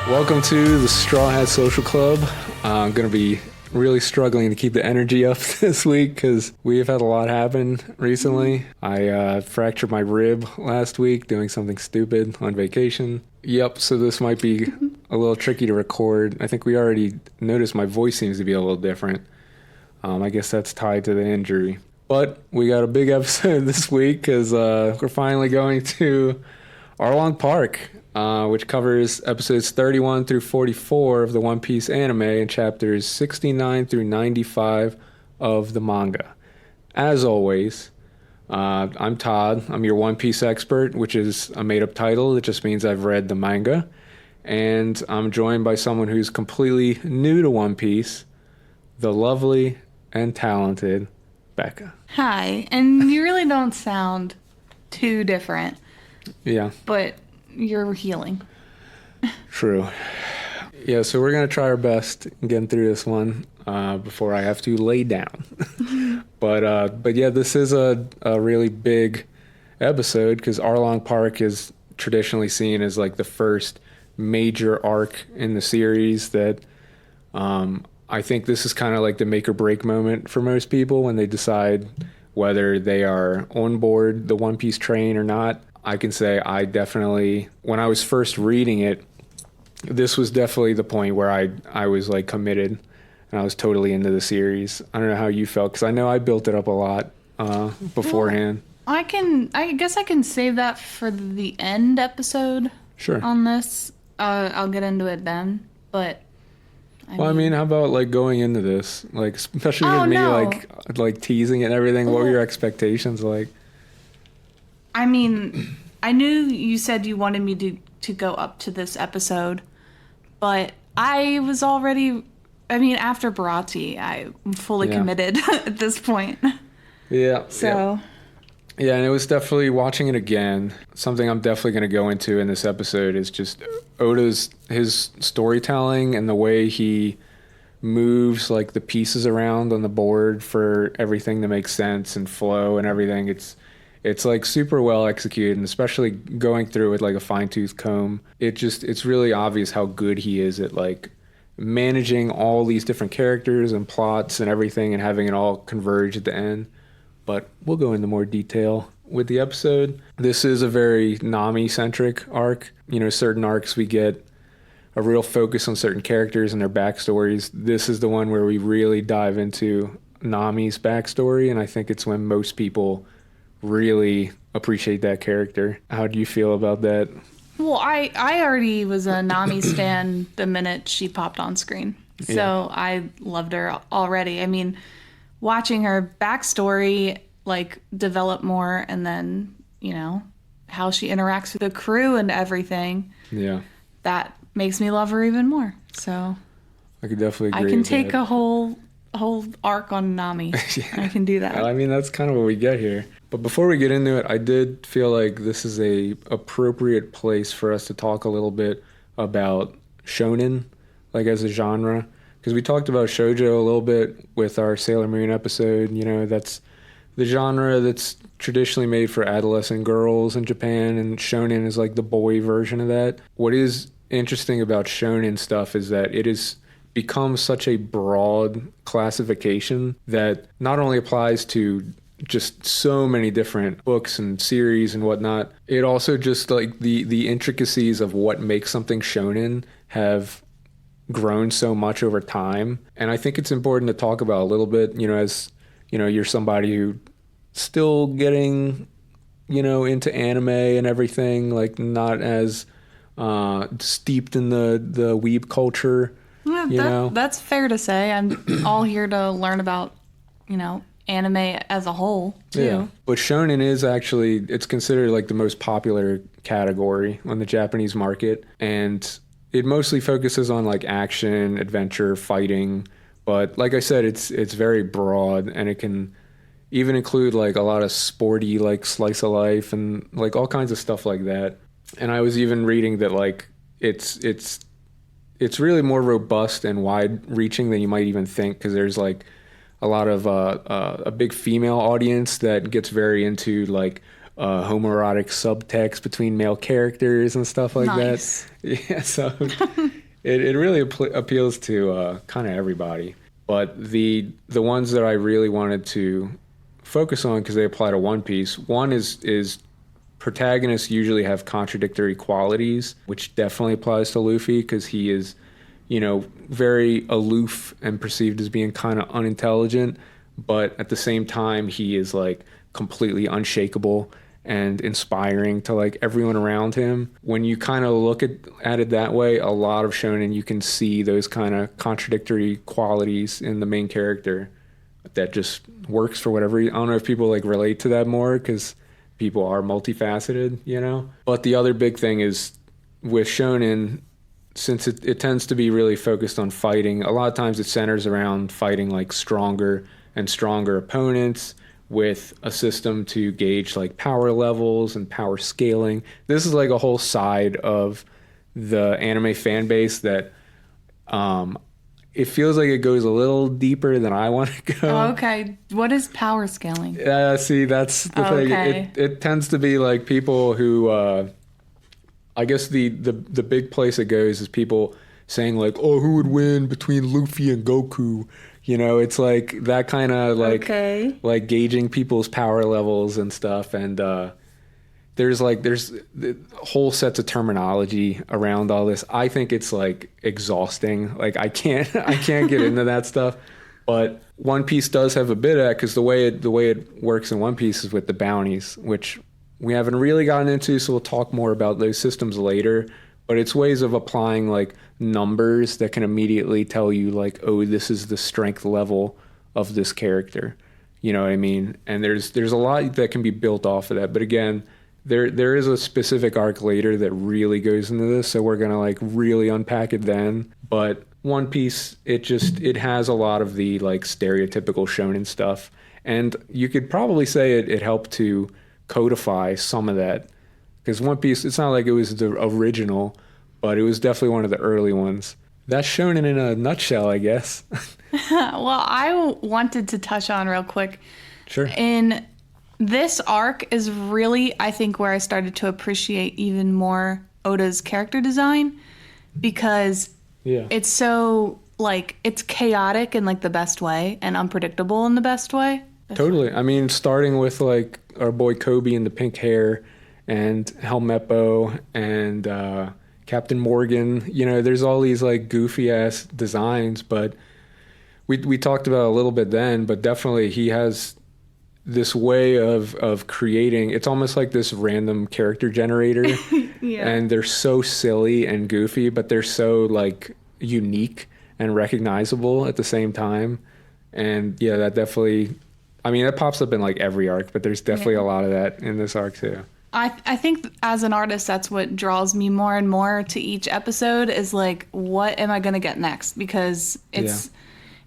Welcome to the Straw Hat Social Club. I'm going to be really struggling to keep the energy up this week because we have had a lot happen recently. I fractured my rib last week doing something stupid on vacation. Yep, so this might be a little tricky to record. I think we already noticed my voice seems to be a little different. I guess that's tied to the injury. But we got a big episode this week because we're finally going to Arlong Park, which covers episodes 31 through 44 of the One Piece anime and chapters 69 through 95 of the manga. As always, I'm Todd. I'm your One Piece expert, which is a made-up title. It just means I've read the manga. And I'm joined by someone who's completely new to One Piece, the lovely and talented Becca. Hi, and you really don't sound too different. Yeah. But you're healing. True. Yeah, so we're going to try our best getting through this one before I have to lay down. But yeah, this is a really big episode because Arlong Park is traditionally seen as like the first major arc in the series that I think this is kind of like the make or break moment for most people when they decide whether they are on board the One Piece train or not. I can say I definitely, when I was first reading it, this was definitely the point where I was like committed and I was totally into the series. I don't know how you felt because I know I built it up a lot beforehand. Well, I guess I can save that for the end episode. Sure. On this. I'll get into it then, but... I mean, how about like going into this, like especially with me, no. like teasing it and everything. What were your expectations like? I mean, I knew you said you wanted me to go up to this episode, but I was already, after Barati, I'm fully committed at this point. Yeah. So. Yeah, and it was definitely watching it again. Something I'm definitely going to go into in this episode is just his storytelling and the way he moves like the pieces around on the board for everything to make sense and flow and everything. It's like super well executed, and especially going through with like a fine-tooth comb. It's really obvious how good he is at like managing all these different characters and plots and everything and having it all converge at the end. But we'll go into more detail with the episode. This is a very Nami-centric arc. You know, certain arcs we get a real focus on certain characters and their backstories. This is the one where we really dive into Nami's backstory, and I think it's when most people really appreciate that character. How do you feel about that? Well, I already was a Nami stan the minute she popped on screen. So yeah. I loved her already. I mean, watching her backstory like develop more and then, you know, how she interacts with the crew and everything. Yeah. That makes me love her even more. So I could definitely agree. I can take a whole arc on Nami. Yeah. I can do that. I mean, that's kind of what we get here. But before we get into it, I did feel like this is a appropriate place for us to talk a little bit about shonen, like as a genre. Because we talked about shoujo a little bit with our Sailor Moon episode. You know, that's the genre that's traditionally made for adolescent girls in Japan, and shonen is like the boy version of that. What is interesting about shonen stuff is that it has become such a broad classification that not only applies to just so many different books and series and whatnot, it also just like the intricacies of what makes something shonen have grown so much over time. And I think it's important to talk about a little bit, you know, as, you know, you're somebody who still getting, you know, into anime and everything, like not as steeped in the weeb culture. Yeah, that's fair to say. I'm all here to learn about, you know, anime as a whole, too. Yeah. But shonen is actually, it's considered like the most popular category on the Japanese market. And it mostly focuses on like action, adventure, fighting. But like I said, it's very broad, and it can even include like a lot of sporty like slice of life and like all kinds of stuff like that. And I was even reading that like it's really more robust and wide reaching than you might even think, because there's like a lot of a big female audience that gets very into like homoerotic subtext between male characters and stuff like that. Yeah, so it really appeals to kind of everybody. But the ones that I really wanted to focus on because they apply to One Piece. One is protagonists usually have contradictory qualities, which definitely applies to Luffy because he is, very aloof and perceived as being kind of unintelligent, but at the same time he is like completely unshakable and inspiring to like everyone around him. When you kind of look at it that way, a lot of shonen you can see those kind of contradictory qualities in the main character that just works for whatever. I don't know if people like relate to that more because people are multifaceted. But the other big thing is with shonen, since it tends to be really focused on fighting, a lot of times it centers around fighting like stronger and stronger opponents with a system to gauge like power levels and power scaling. This is like a whole side of the anime fan base that it feels like it goes a little deeper than I want to go. Oh, okay. What is power scaling? See, that's the thing. Okay. It tends to be like people who, I guess the big place it goes is people saying like, oh, who would win between Luffy and Goku? It's like that kind of like like gauging people's power levels and stuff. And there's whole sets of terminology around all this. I think it's like exhausting. Like I can't get into that stuff. But One Piece does have a bit of that because the way it works in One Piece is with the bounties, which we haven't really gotten into. So we'll talk more about those systems later. But it's ways of applying like numbers that can immediately tell you like, oh, this is the strength level of this character. You know what I mean? And there's a lot that can be built off of that. But again, there is a specific arc later that really goes into this, so we're gonna like really unpack it then. But One Piece, it has a lot of the like stereotypical shonen stuff, and you could probably say it helped to codify some of that. Because One Piece, it's not like it was the original, but it was definitely one of the early ones. That's shonen in a nutshell, I guess. Well, I wanted to touch on real quick. Sure. In this arc is really, I think, where I started to appreciate even more Oda's character design because it's so like it's chaotic in like the best way and unpredictable in the best way. Totally. I mean, starting with like our boy Kobe and the pink hair and Helmeppo and Captain Morgan, there's all these like goofy ass designs, but we talked about it a little bit then, but definitely he has this way of creating. It's almost like this random character generator. And they're so silly and goofy, but they're so like unique and recognizable at the same time. And yeah, that definitely, I mean, it pops up in like every arc, but there's definitely a lot of that in this arc too. I think as an artist, that's what draws me more and more to each episode is like, what am I going to get next? Because it's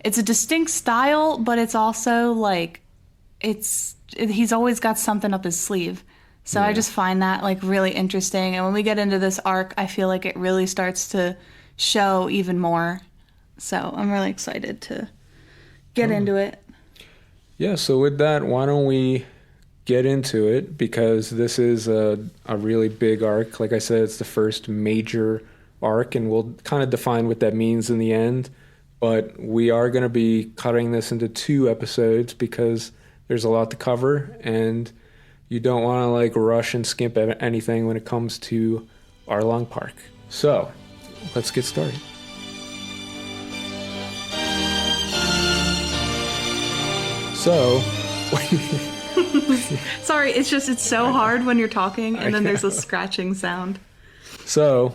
a distinct style, but it's also like, he's always got something up his sleeve. So I just find that like really interesting. And when we get into this arc, I feel like it really starts to show even more. So I'm really excited to get into it. Yeah, so with that, why don't we get into it? Because this is a really big arc. Like I said, it's the first major arc, and we'll kind of define what that means in the end. But we are going to be cutting this into 2 episodes because there's a lot to cover, and you don't want to like rush and skimp anything when it comes to Arlong Park. So let's get started. So sorry, it's so hard when you're talking and then there's a scratching sound. So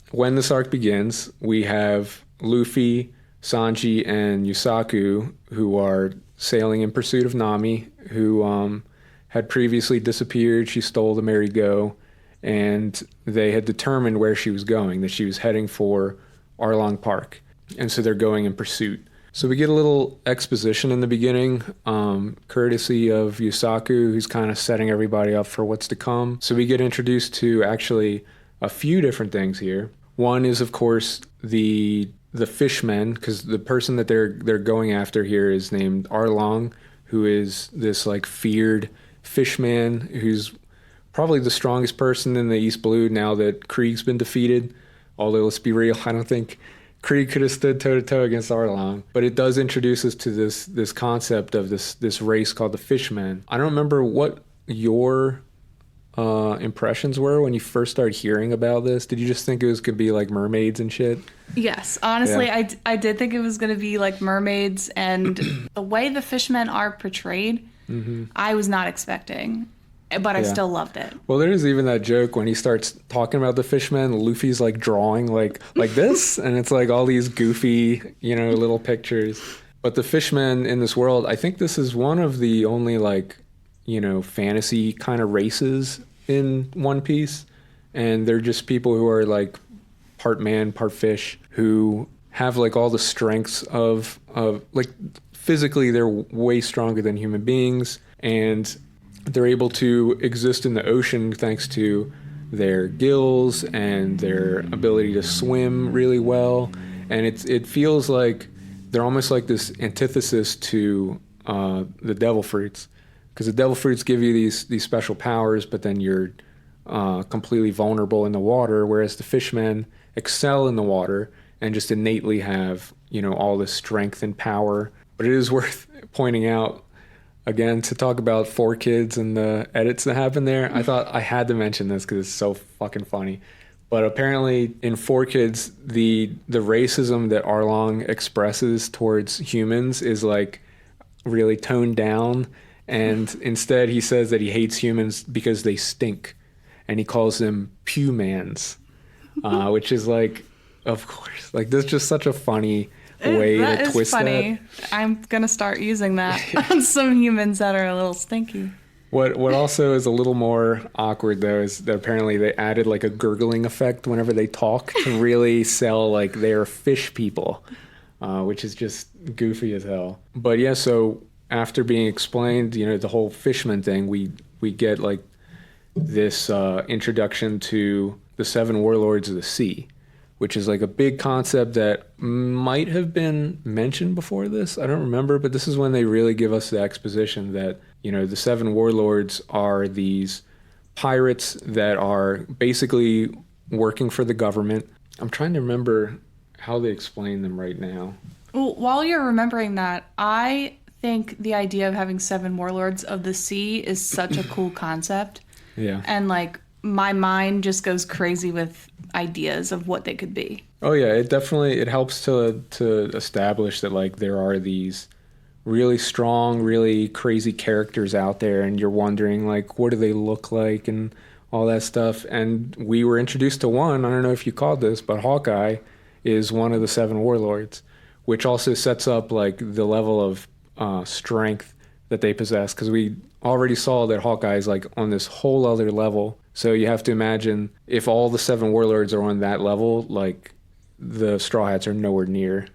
when this arc begins, we have Luffy, Sanji, and Yusaku, who are sailing in pursuit of Nami, who had previously disappeared. She stole the merry-go, and they had determined where she was going, that she was heading for Arlong Park. And so they're going in pursuit. So we get a little exposition in the beginning, courtesy of Yusaku, who's kind of setting everybody up for what's to come. So we get introduced to actually a few different things here. One is, of course, the fishmen, because the person that they're going after here is named Arlong, who is this like feared fishman who's probably the strongest person in the East Blue now that Krieg's been defeated. Although let's be real, I don't think Krieg could have stood toe to toe against Arlong. But it does introduce us to this concept of this race called the Fishmen. I don't remember what your impressions were when you first started hearing about this. Did you just think it was gonna be like mermaids and shit? Yes, honestly, I did think it was going to be like mermaids, and the way the fishmen are portrayed, I was not expecting, but I still loved it. Well, there's even that joke when he starts talking about the fishmen, Luffy's like drawing like this, and it's like all these goofy, little pictures. But the fishmen in this world, I think this is one of the only like, fantasy kind of races in One Piece. And they're just people who are like part man, part fish, who have like all the strengths of like physically they're way stronger than human beings, and they're able to exist in the ocean thanks to their gills and their ability to swim really well. And it feels like they're almost like this antithesis to the devil fruits, because the devil fruits give you these special powers, but then you're completely vulnerable in the water, whereas the fishmen excel in the water and just innately have all this strength and power. But it is worth pointing out, again, to talk about 4Kids and the edits that happen there. I thought I had to mention this because it's so fucking funny. But apparently in 4Kids, the racism that Arlong expresses towards humans is like really toned down, and instead he says that he hates humans because they stink, and he calls them pewmans, which is like, of course, like this is just such a funny way to twist funny. That. I'm gonna start using that on some humans that are a little stinky. What also is a little more awkward though is that apparently they added like a gurgling effect whenever they talk to really sell like they're fish people, which is just goofy as hell. But yeah, so after being explained, the whole fishman thing, we get like this introduction to the 7 warlords of the sea, which is like a big concept that might have been mentioned before this. I don't remember, but this is when they really give us the exposition that, the 7 warlords are these pirates that are basically working for the government. I'm trying to remember how they explain them right now. Well, while you're remembering that, I think the idea of having 7 warlords of the sea is such a cool concept. Yeah. And like my mind just goes crazy with ideas of what they could be. Oh yeah, it helps to establish that like there are these really strong, really crazy characters out there, and you're wondering like what do they look like and all that stuff. And we were introduced to one, I don't know if you called this, but Hawkeye is one of the 7 warlords, which also sets up like the level of strength that they possess, because we already saw that Hawkeye is like on this whole other level. So you have to imagine if all the 7 warlords are on that level, like the Straw Hats are nowhere near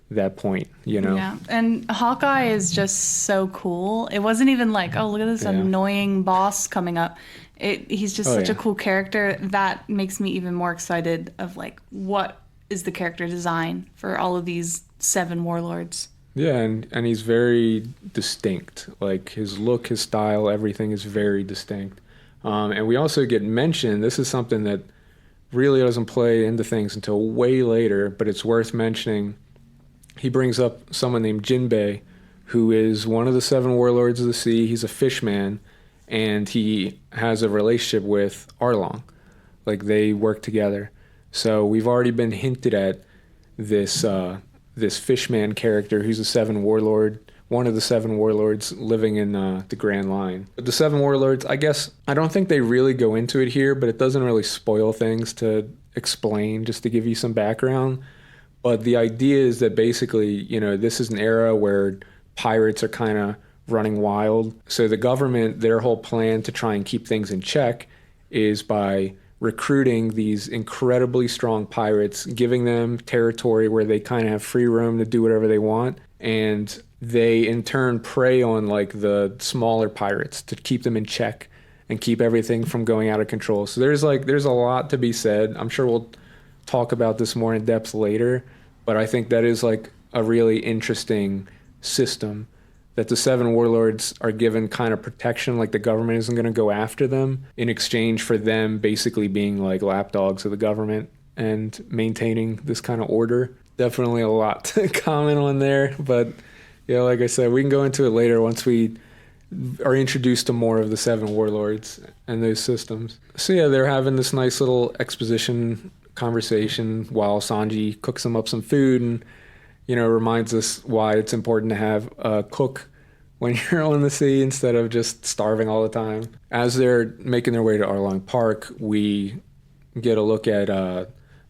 that point, Yeah, and Hawkeye is just so cool. It wasn't even like, oh, look at this annoying boss coming up. He's just such a cool character that makes me even more excited of like what is the character design for all of these 7 warlords. Yeah, and he's very distinct. Like his look, his style, everything is very distinct. And we also get mentioned, this is something that really doesn't play into things until way later, but it's worth mentioning. He brings up someone named Jinbei, who is one of the 7 warlords of the sea. He's a fishman, and he has a relationship with Arlong. Like they work together. So we've already been hinted at this fishman character who's a 7 warlord, one of the 7 warlords living in the Grand Line. But the 7 warlords, I guess, I don't think they really go into it here, but it doesn't really spoil things to explain, just to give you some background. But the idea is that basically, this is an era where pirates are kind of running wild. So the government, their whole plan to try and keep things in check is by recruiting these incredibly strong pirates, giving them territory where they kind of have free roam to do whatever they want. And they in turn prey on like the smaller pirates to keep them in check and keep everything from going out of control. So there's a lot to be said. I'm sure we'll talk about this more in depth later, but I think that is like a really interesting system that the 7 warlords are given kind of protection, like the government isn't going to go after them in exchange for them basically being like lapdogs of the government. and maintaining this kind of order. Definitely a lot to comment on there, but yeah, like I said, we can go into it later once we are introduced to more of the seven warlords and those systems. So yeah, they're having this nice little exposition conversation while Sanji cooks them up some food and, reminds us why it's important to have a cook when you're on the sea instead of just starving all the time. As they're making their way to Arlong Park, we get a look at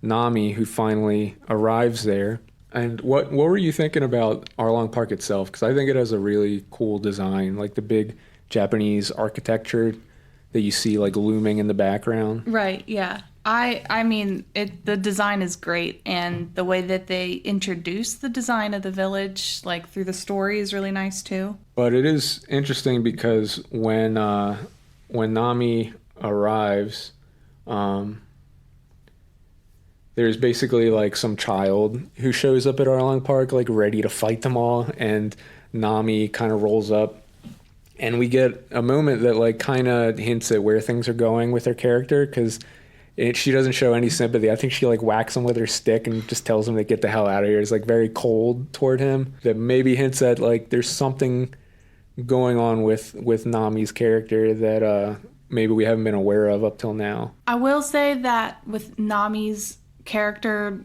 Nami, who finally arrives there. And what were you thinking about Arlong Park itself? Because I think it has a really cool design, like the big Japanese architecture that you see like looming in the background. Right, yeah. I mean, the design is great, and the way that they introduce the design of the village, like through the story, is really nice too. But it is interesting because when Nami arrives, there's basically like some child who shows up at Arlong Park, like ready to fight them all, and Nami kind of rolls up, and we get a moment that like kind of hints at where things are going with her character, because she doesn't show any sympathy. I think she like whacks him with her stick and just tells him to get the hell out of here. It's like very cold toward him. That maybe hints at like there's something going on with Nami's character that maybe we haven't been aware of up till now. I will say that with Nami's character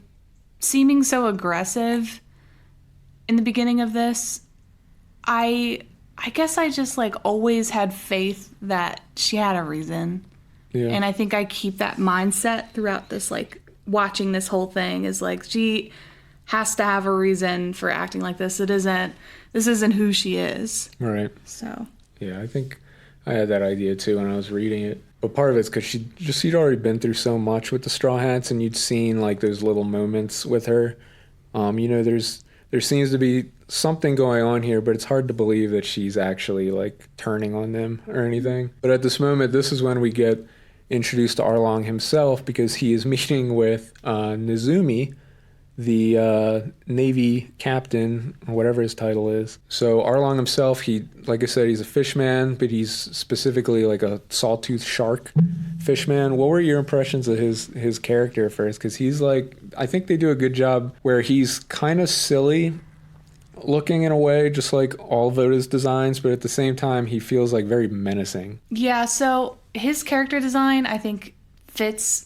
seeming so aggressive in the beginning of this, I guess I just like always had faith that she had a reason. Yeah. And I think I keep that mindset throughout this, like watching this whole thing, is like she has to have a reason for acting like this. This isn't who she is. Right. So. Yeah, I think I had that idea too when I was reading it. But part of it's because she'd already been through so much with the Straw Hats, and you'd seen like those little moments with her. There seems to be something going on here, but it's hard to believe that she's actually like turning on them or anything. But at this moment, this is when we get introduced to Arlong himself, because he is meeting with Nizumi, the Navy captain, or whatever his title is. So Arlong himself, like I said, he's a fishman, but he's specifically like a sawtooth shark fishman. What were your impressions of his character first? Because he's like, I think they do a good job where he's kind of silly looking in a way, just like all of Oda's designs, but at the same time, he feels like very menacing. Yeah, so his character design, I think, fits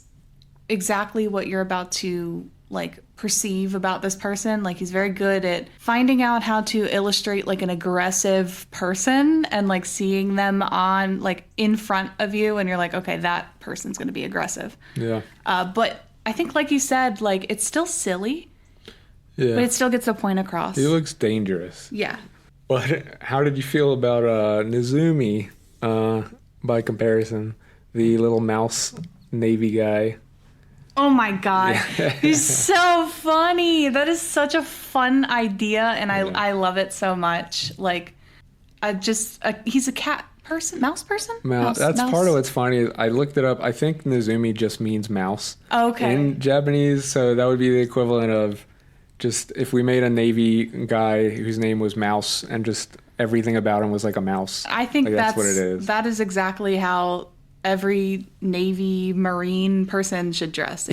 exactly what you're about to like perceive about this person. Like, he's very good at finding out how to illustrate like an aggressive person and like seeing them on like in front of you, and you're like, okay, that person's going to be aggressive. Yeah. But I think, like you said, like it's still silly. Yeah. But it still gets a point across. He looks dangerous. Yeah. But how did you feel about Nizumi by comparison? The little mouse Navy guy. Oh my God. He's so funny. That is such a fun idea, and I love it so much. Like, he's a cat person? Mouse person? Mouse. That's part of what's funny. I looked it up. I think Nizumi just means mouse. Oh, okay. In Japanese, so that would be the equivalent of just if we made a Navy guy whose name was Mouse and just everything about him was like a mouse. I think like that's what it is. That is exactly how every Navy Marine person should dress.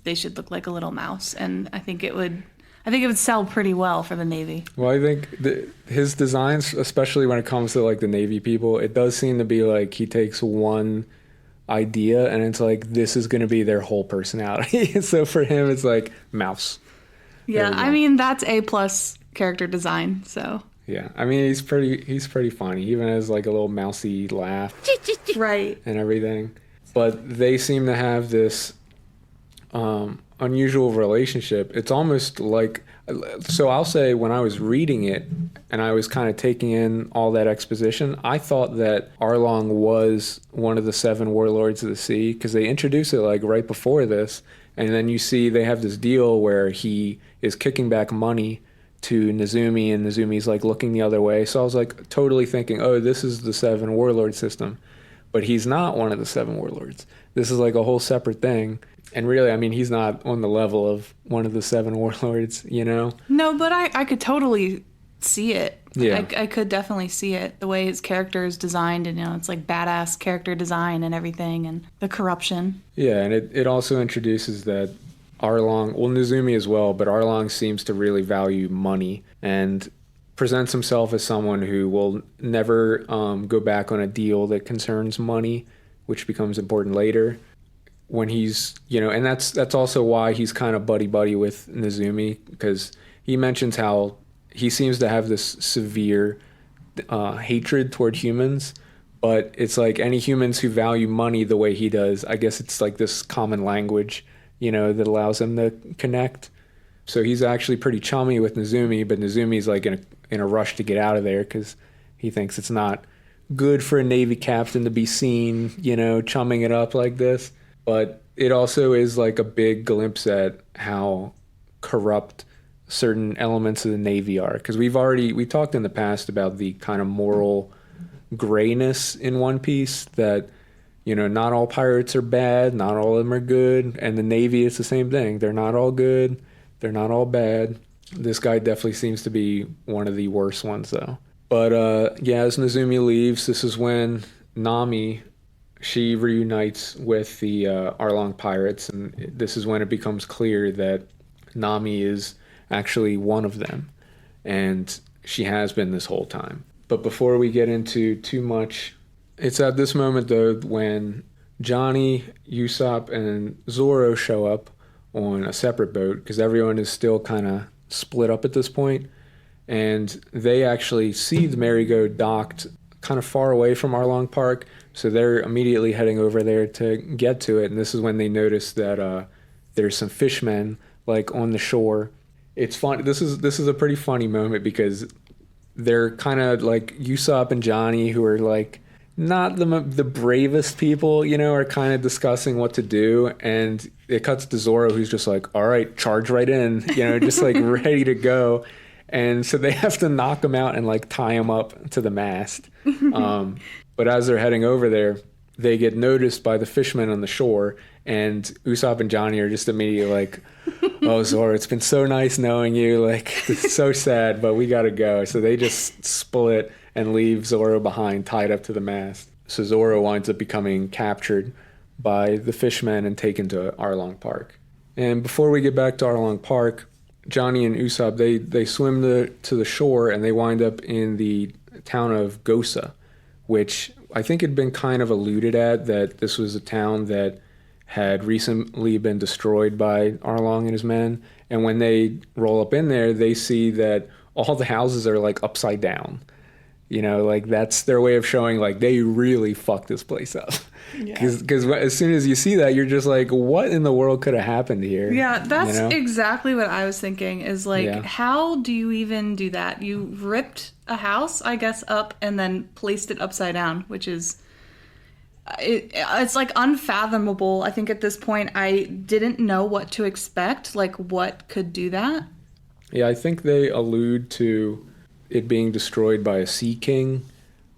They should look like a little mouse, and I think it would sell pretty well for the Navy. Well, I think his designs, especially when it comes to like the Navy people, it does seem to be like he takes one idea and it's like this is going to be their whole personality. So for him, it's like mouse. Yeah, I mean, that's A+ character design, so. Yeah, I mean, he's pretty funny. He even has like a little mousy laugh. Right. And everything. But they seem to have this unusual relationship. It's almost like, so I'll say when I was reading it and I was kind of taking in all that exposition, I thought that Arlong was one of the seven warlords of the sea, because they introduce it like right before this. And then you see they have this deal where he is kicking back money to Nizumi, and Nizumi's like looking the other way. So I was like totally thinking, oh, this is the seven warlord system. But he's not one of the seven warlords. This is like a whole separate thing. And really, I mean, he's not on the level of one of the seven warlords, you know? No, but I could totally see it. Yeah. I could definitely see it. The way his character is designed, and, you know, it's like badass character design and everything, and the corruption. Yeah, and it also introduces that Arlong, well, Nizumi as well, but Arlong seems to really value money and presents himself as someone who will never go back on a deal that concerns money, which becomes important later when he's, and that's also why he's kind of buddy buddy with Nizumi, because he mentions how he seems to have this severe hatred toward humans, but it's like any humans who value money the way he does, I guess it's like this common language, that allows him to connect. So he's actually pretty chummy with Nizumi, but Nizumi's like in a rush to get out of there because he thinks it's not good for a Navy captain to be seen, chumming it up like this. But it also is like a big glimpse at how corrupt certain elements of the Navy are. Because we talked in the past about the kind of moral grayness in One Piece that, not all pirates are bad, not all of them are good. And the Navy is the same thing. They're not all good. They're not all bad. This guy definitely seems to be one of the worst ones, though. But as Nizumi leaves, this is when Nami, she reunites with the Arlong pirates, and this is when it becomes clear that Nami is actually one of them, and she has been this whole time. But before we get into too much, it's at this moment, though, when Johnny, Usopp, and Zoro show up on a separate boat, because everyone is still kind of split up at this point, and they actually see the Marigold docked kind of far away from Arlong Park, so they're immediately heading over there to get to it. And this is when they notice that there's some fishmen like on the shore. It's fun. This is a pretty funny moment because they're kind of like Usopp and Johnny, who are like not the bravest people, are kind of discussing what to do, and it cuts to Zoro, who's just like, all right, charge right in, just like ready to go. And so they have to knock him out and like tie him up to the mast. But as they're heading over there, they get noticed by the fishermen on the shore, and Usopp and Johnny are just immediately like, oh, Zoro, it's been so nice knowing you. Like, it's so sad, but we got to go. So they just split and leave Zoro behind, tied up to the mast. So Zoro winds up becoming captured by the fishmen and taken to Arlong Park. And before we get back to Arlong Park, Johnny and Usopp, they swim to the shore, and they wind up in the town of Gosa, which I think had been kind of alluded at, that this was a town that had recently been destroyed by Arlong and his men. And when they roll up in there, they see that all the houses are like upside down. Like that's their way of showing like they really fucked this place up. Because as soon as you see that, you're just like, what in the world could have happened here? Yeah, that's exactly what I was thinking is like, how do you even do that? You ripped a house, I guess, up and then placed it upside down, which is, it's like unfathomable. I think at this point, I didn't know what to expect, like what could do that. Yeah, I think they allude to it being destroyed by a Sea King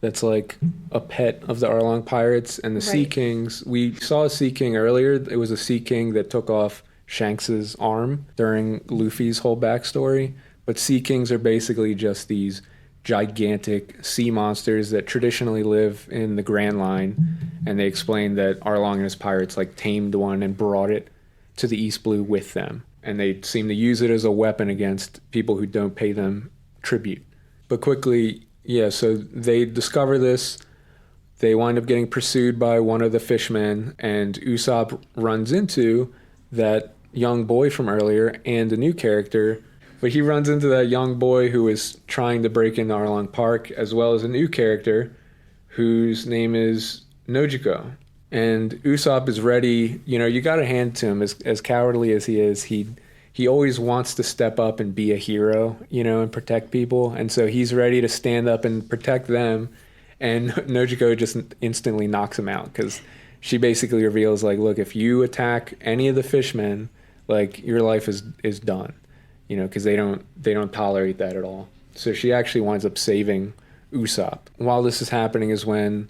that's like a pet of the Arlong pirates. And the Sea Kings, we saw a Sea King earlier. It was a Sea King that took off Shanks's arm during Luffy's whole backstory. But Sea Kings are basically just these gigantic sea monsters that traditionally live in the Grand Line. And they explain that Arlong and his pirates like tamed one and brought it to the East Blue with them. And they seem to use it as a weapon against people who don't pay them tribute. But quickly, so they discover this. They wind up getting pursued by one of the fishmen, and Usopp runs into that young boy from earlier and a new character. But he runs into that young boy who is trying to break into Arlong Park, as well as a new character whose name is Nojiko. And Usopp is ready. You got to hand to him, as cowardly as he is, he always wants to step up and be a hero, and protect people. And so he's ready to stand up and protect them. And Nojiko just instantly knocks him out because she basically reveals, like, look, if you attack any of the fishmen, like, your life is done, because they don't tolerate that at all. So she actually winds up saving Usopp. While this is happening is when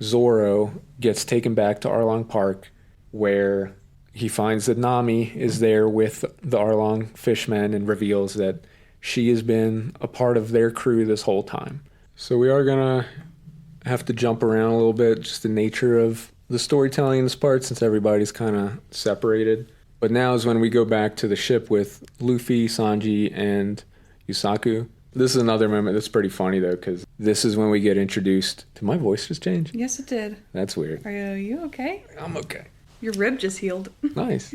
Zoro gets taken back to Arlong Park, where he finds that Nami is there with the Arlong fishmen and reveals that she has been a part of their crew this whole time. So we are going to have to jump around a little bit, just the nature of the storytelling in this part, since everybody's kind of separated. But now is when we go back to the ship with Luffy, Sanji, and Yusaku. This is another moment that's pretty funny, though, because this is when we get introduced. Did my voice just change? Yes, it did. That's weird. Are you okay? I'm okay. Your rib just healed. Nice.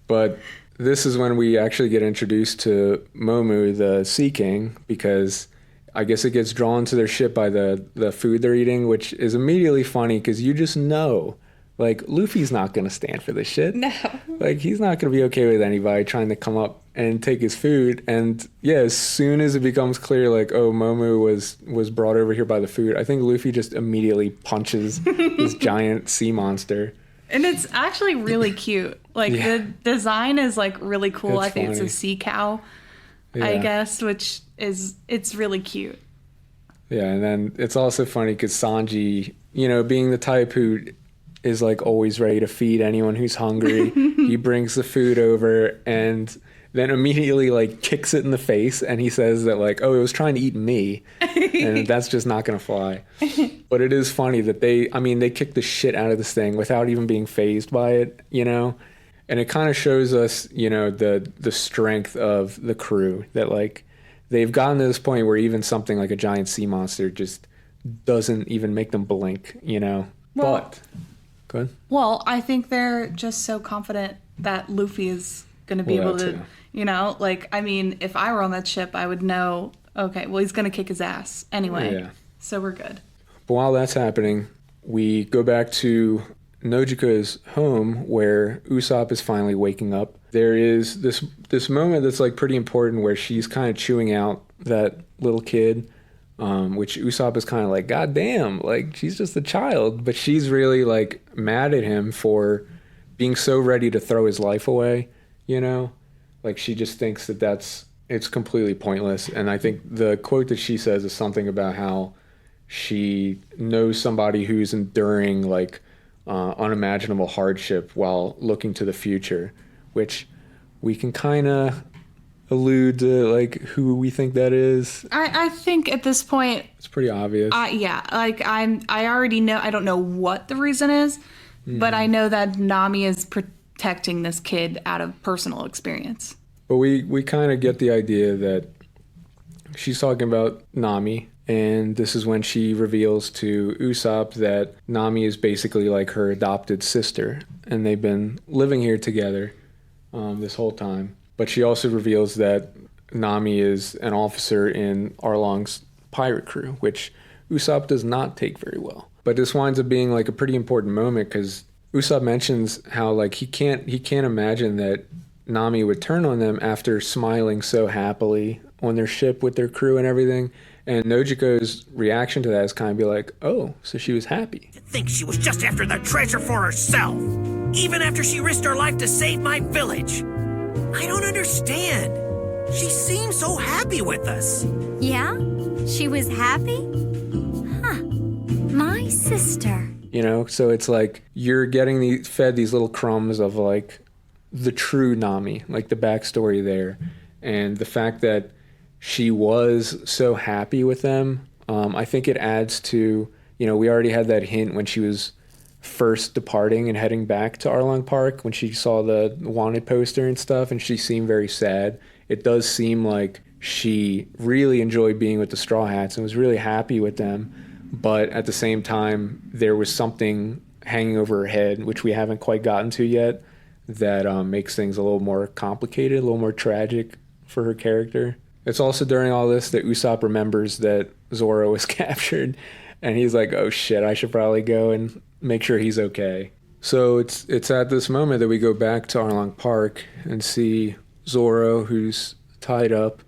But this is when we actually get introduced to Momu, the Sea King, because I guess it gets drawn to their ship by the food they're eating, which is immediately funny because you just know, like, Luffy's not going to stand for this shit. No. Like, he's not going to be okay with anybody trying to come up and take his food. And yeah, as soon as it becomes clear, like, oh, Momu was brought over here by the food, I think Luffy just immediately punches this giant sea monster. And it's actually really cute. Like, the design is, like, really cool. It's I think funny. it's a sea cow, I guess, which is, it's really cute. Yeah, and then it's also funny because Sanji, being the type who is, like, always ready to feed anyone who's hungry, he brings the food over and then immediately, like, kicks it in the face, and he says that, like, oh, it was trying to eat me, and that's just not going to fly. But it is funny that they kick the shit out of this thing without even being fazed by it, And it kind of shows us, the strength of the crew, that, like, they've gotten to this point where even something like a giant sea monster just doesn't even make them blink, Well, but, go ahead. Well, I think they're just so confident that Luffy is going to be able to, too. If I were on that ship, I would know, okay, well, he's going to kick his ass anyway. Yeah. So we're good. But while that's happening, we go back to Nojiko's home where Usopp is finally waking up. There is this moment that's, like, pretty important where she's kind of chewing out that little kid, which Usopp is kind of like, God damn, like, she's just a child. But she's really, like, mad at him for being so ready to throw his life away, Like, she just thinks that it's completely pointless. And I think the quote that she says is something about how she knows somebody who's enduring, like, unimaginable hardship while looking to the future, which we can kind of allude to, like, who we think that is. I think at this point, It's pretty obvious. I already know. I don't know what the reason is, but I know that Nami is protecting this kid out of personal experience. But we kind of get the idea that she's talking about Nami, and this is when she reveals to Usopp that Nami is basically like her adopted sister, and they've been living here together this whole time. But she also reveals that Nami is an officer in Arlong's pirate crew, which Usopp does not take very well. But this winds up being, like, a pretty important moment because Usopp mentions how, like, he can't imagine that Nami would turn on them after smiling so happily on their ship with their crew and everything. And Nojiko's reaction to that is kind of be like, oh, so she was happy. To think she was just after the treasure for herself, even after she risked her life to save my village. I don't understand. She seems so happy with us. Yeah? She was happy? Huh. My sister. So it's like you're getting fed these little crumbs of, like, the true Nami, like the backstory there. And the fact that she was so happy with them, I think it adds to, we already had that hint when she was first departing and heading back to Arlong Park when she saw the wanted poster and stuff, and she seemed very sad. It does seem like she really enjoyed being with the Straw Hats and was really happy with them, but at the same time there was something hanging over her head, which we haven't quite gotten to yet, that makes things a little more complicated, a little more tragic for her character. It's also during all this that Usopp remembers that Zoro was captured, and he's like, oh shit, I should probably go and make sure he's okay. So it's at this moment that we go back to Arlong Park and see Zoro, who's tied up,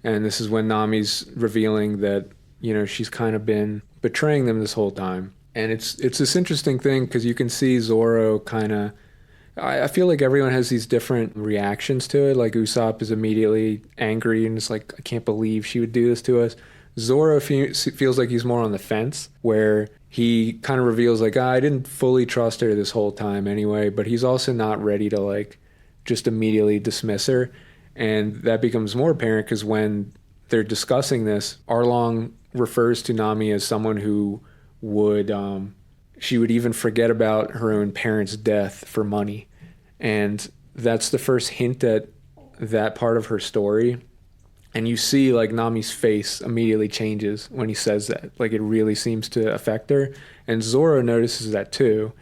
and this is when Nami's revealing that, she's kind of been betraying them this whole time. And it's this interesting thing because you can see Zoro kind of, I feel like everyone has these different reactions to it. Like Usopp is immediately angry and it's like, I can't believe she would do this to us. Zoro feels like he's more on the fence, where he kind of reveals like, I didn't fully trust her this whole time anyway, but he's also not ready to, like, just immediately dismiss her. And that becomes more apparent because when they're discussing this, Arlong refers to Nami as someone who would, she would even forget about her own parents' death for money. And that's the first hint at that part of her story. And you see like Nami's face immediately changes when he says that. Like it really seems to affect her. And Zoro notices that too.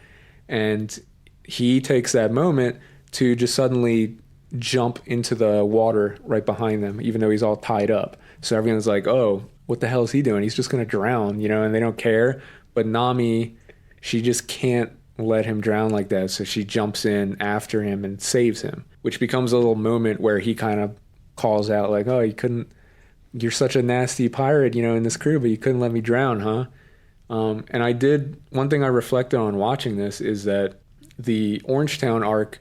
And he takes that moment to just suddenly jump into the water right behind them, even though he's all tied up. So everyone's like, oh, what the hell is he doing? He's just going to drown, you know, and they don't care. But Nami, she just can't let him drown like that. So she jumps in after him and saves him, which becomes a little moment where he kind of calls out like, oh, you're such a nasty pirate, you know, in this crew, but you couldn't let me drown, huh? And one thing I reflected on watching this is that the Orangetown arc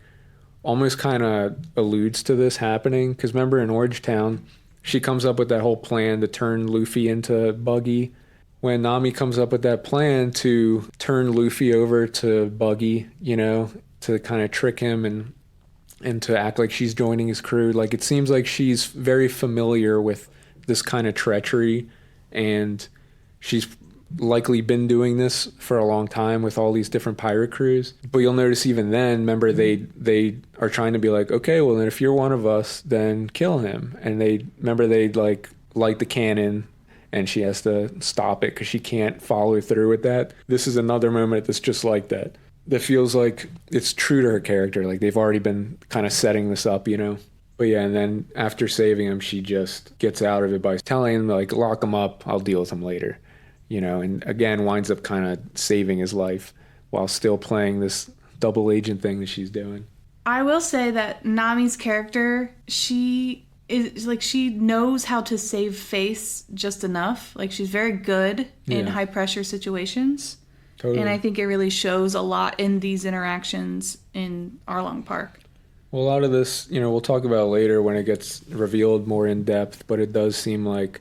almost kind of alludes to this happening. Because remember in Orangetown, she comes up with that whole plan to turn Luffy into Buggy. When Nami comes up with that plan to turn Luffy over to Buggy, you know, to kind of trick him and to act like she's joining his crew. Like it seems like she's very familiar with this kind of treachery, and she's likely been doing this for a long time with all these different pirate crews. But you'll notice even then, remember they are trying to be like, okay, well then if you're one of us, then kill him. And they like light the cannon, and she has to stop it because she can't follow through with that. This is another moment that's just like that. That feels like it's true to her character. Like they've already been kind of setting this up, you know? But yeah, and then after saving him, she just gets out of it by telling him, like, lock him up, I'll deal with him later, you know? And again, winds up kind of saving his life while still playing this double agent thing that she's doing. I will say that Nami's character, she knows how to save face just enough. Like she's very good in high pressure situations. Totally. And I think it really shows a lot in these interactions in Arlong Park. Well, a lot of this, you know, we'll talk about later when it gets revealed more in depth, but it does seem like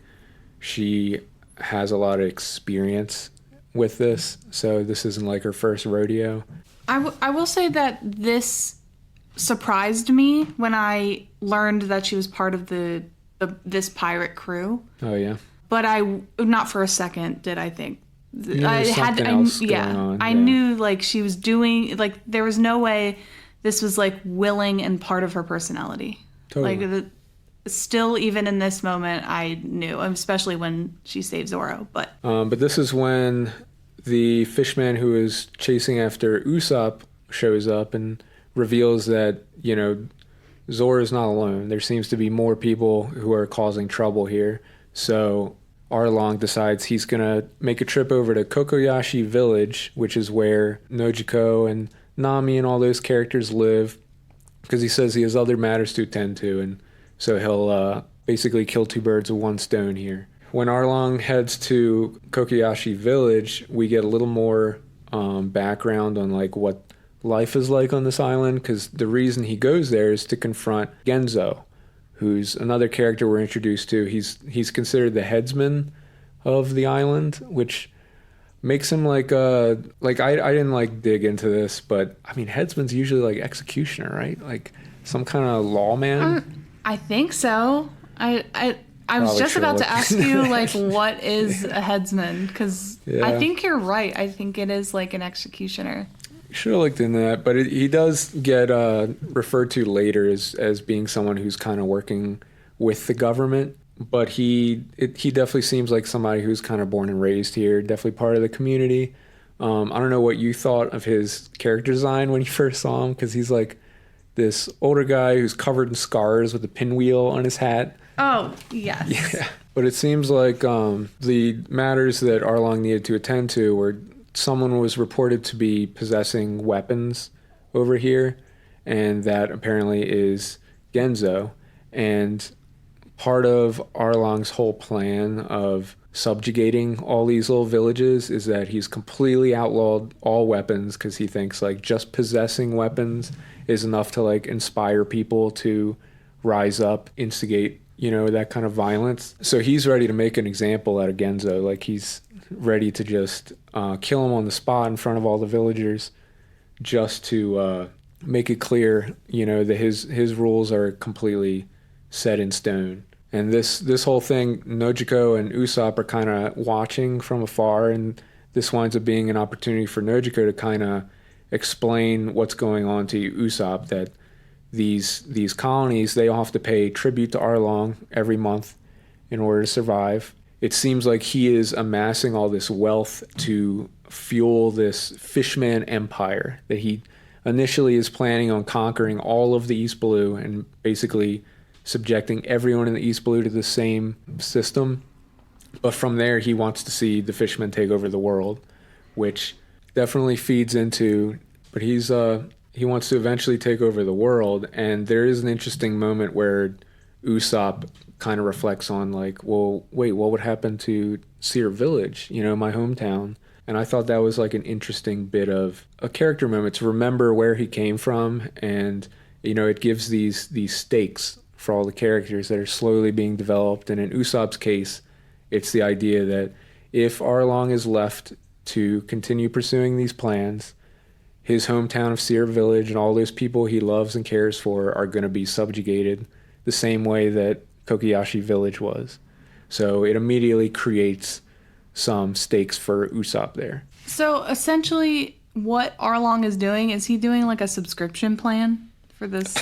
she has a lot of experience with this. So this isn't like her first rodeo. I will say that this surprised me when I learned that she was part of this pirate crew. Oh, yeah. But not for a second did I think. I knew like she was doing, like there was no way this was like willing and part of her personality. Totally. Like still even in this moment I knew, especially when she saved Zoro. But this is when the fishman who is chasing after Usopp shows up and reveals that, you know, Zoro's not alone. There seems to be more people who are causing trouble here. So Arlong decides he's going to make a trip over to Kokoyashi Village, which is where Nojiko and Nami and all those characters live, because he says he has other matters to attend to, and so he'll basically kill two birds with one stone here. When Arlong heads to Kokoyashi Village, we get a little more background on like what life is like on this island, because the reason he goes there is to confront Genzo, who's another character we're introduced to. He's considered the headsman of the island, which makes him like I didn't like dig into this, but I mean headsman's usually like executioner, right? Like some kind of lawman. I think so. I was just about to ask you like what is a headsman, because I think you're right. I think it is like an executioner. Should have looked into that, but he does get referred to later as being someone who's kind of working with the government. But he definitely seems like somebody who's kind of born and raised here, definitely part of the community. I don't know what you thought of his character design when you first saw him, because he's like this older guy who's covered in scars with a pinwheel on his hat. Oh, yes. Yeah. But it seems like the matters that Arlong needed to attend to were someone was reported to be possessing weapons over here, and that apparently is Genzo. And part of Arlong's whole plan of subjugating all these little villages is that he's completely outlawed all weapons, because he thinks like just possessing weapons is enough to like inspire people to rise up, instigate, you know, that kind of violence. So he's ready to make an example out of Genzo. Like he's ready to just kill him on the spot in front of all the villagers, just to make it clear, you know, that his rules are completely set in stone. And this whole thing, Nojiko and Usopp are kind of watching from afar, and this winds up being an opportunity for Nojiko to kind of explain what's going on to Usopp, that these colonies, they all have to pay tribute to Arlong every month in order to survive. It seems like he is amassing all this wealth to fuel this fishman empire that he initially is planning on conquering all of the East Blue and basically subjecting everyone in the East Blue to the same system. But from there, he wants to see the fishmen take over the world, which definitely feeds into, but he wants to eventually take over the world. And there is an interesting moment where Usopp kind of reflects on like, well, wait, what would happen to Sear Village, my hometown? And I thought that was like an interesting bit of a character moment to remember where he came from. And, it gives these stakes for all the characters that are slowly being developed. And in Usopp's case, it's the idea that if Arlong is left to continue pursuing these plans, his hometown of Sear Village and all those people he loves and cares for are going to be subjugated the same way that Kokoyashi Village was. So it immediately creates some stakes for Usopp there. So essentially what Arlong is doing, is he doing like a subscription plan for this?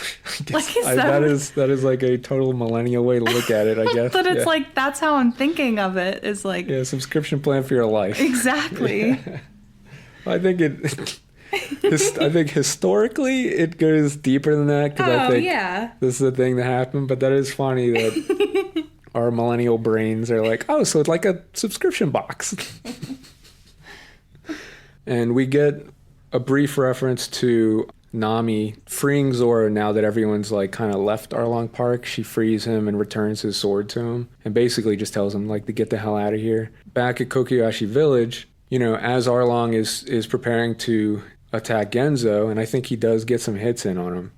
That is like a total millennial way to look at it, I guess. But it's like, that's how I'm thinking of it, is like... Yeah, subscription plan for your life. Exactly. Yeah. I think historically it goes deeper than that, because I think this is a thing that happened, but that is funny that our millennial brains are like, oh, so it's like a subscription box. And we get a brief reference to Nami freeing Zoro now that everyone's like kind of left Arlong Park. She frees him and returns his sword to him and basically just tells him like to get the hell out of here. Back at Kokoyashi Village, as Arlong is preparing to attack Genzo, and I think he does get some hits in on him,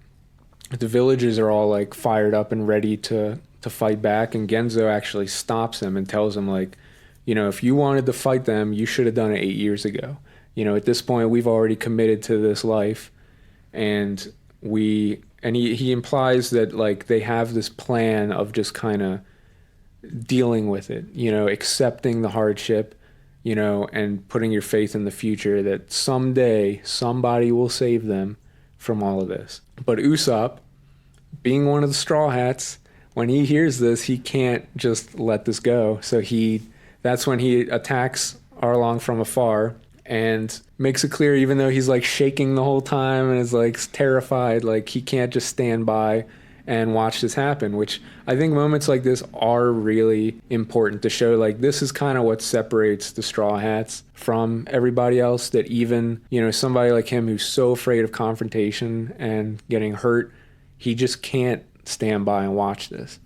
the villagers are all like fired up and ready to fight back, and Genzo actually stops him and tells him like, if you wanted to fight them, you should have done it 8 years ago. At this point we've already committed to this life, and he implies that like they have this plan of just kind of dealing with it, accepting the hardship, and putting your faith in the future that someday somebody will save them from all of this. But Usopp, being one of the Straw Hats, when he hears this, he can't just let this go. So that's when he attacks Arlong from afar and makes it clear, even though he's like shaking the whole time and is like terrified, like he can't just stand by and watch this happen, which I think moments like this are really important to show like this is kind of what separates the Straw Hats from everybody else, that even, somebody like him who's so afraid of confrontation and getting hurt, he just can't stand by and watch this,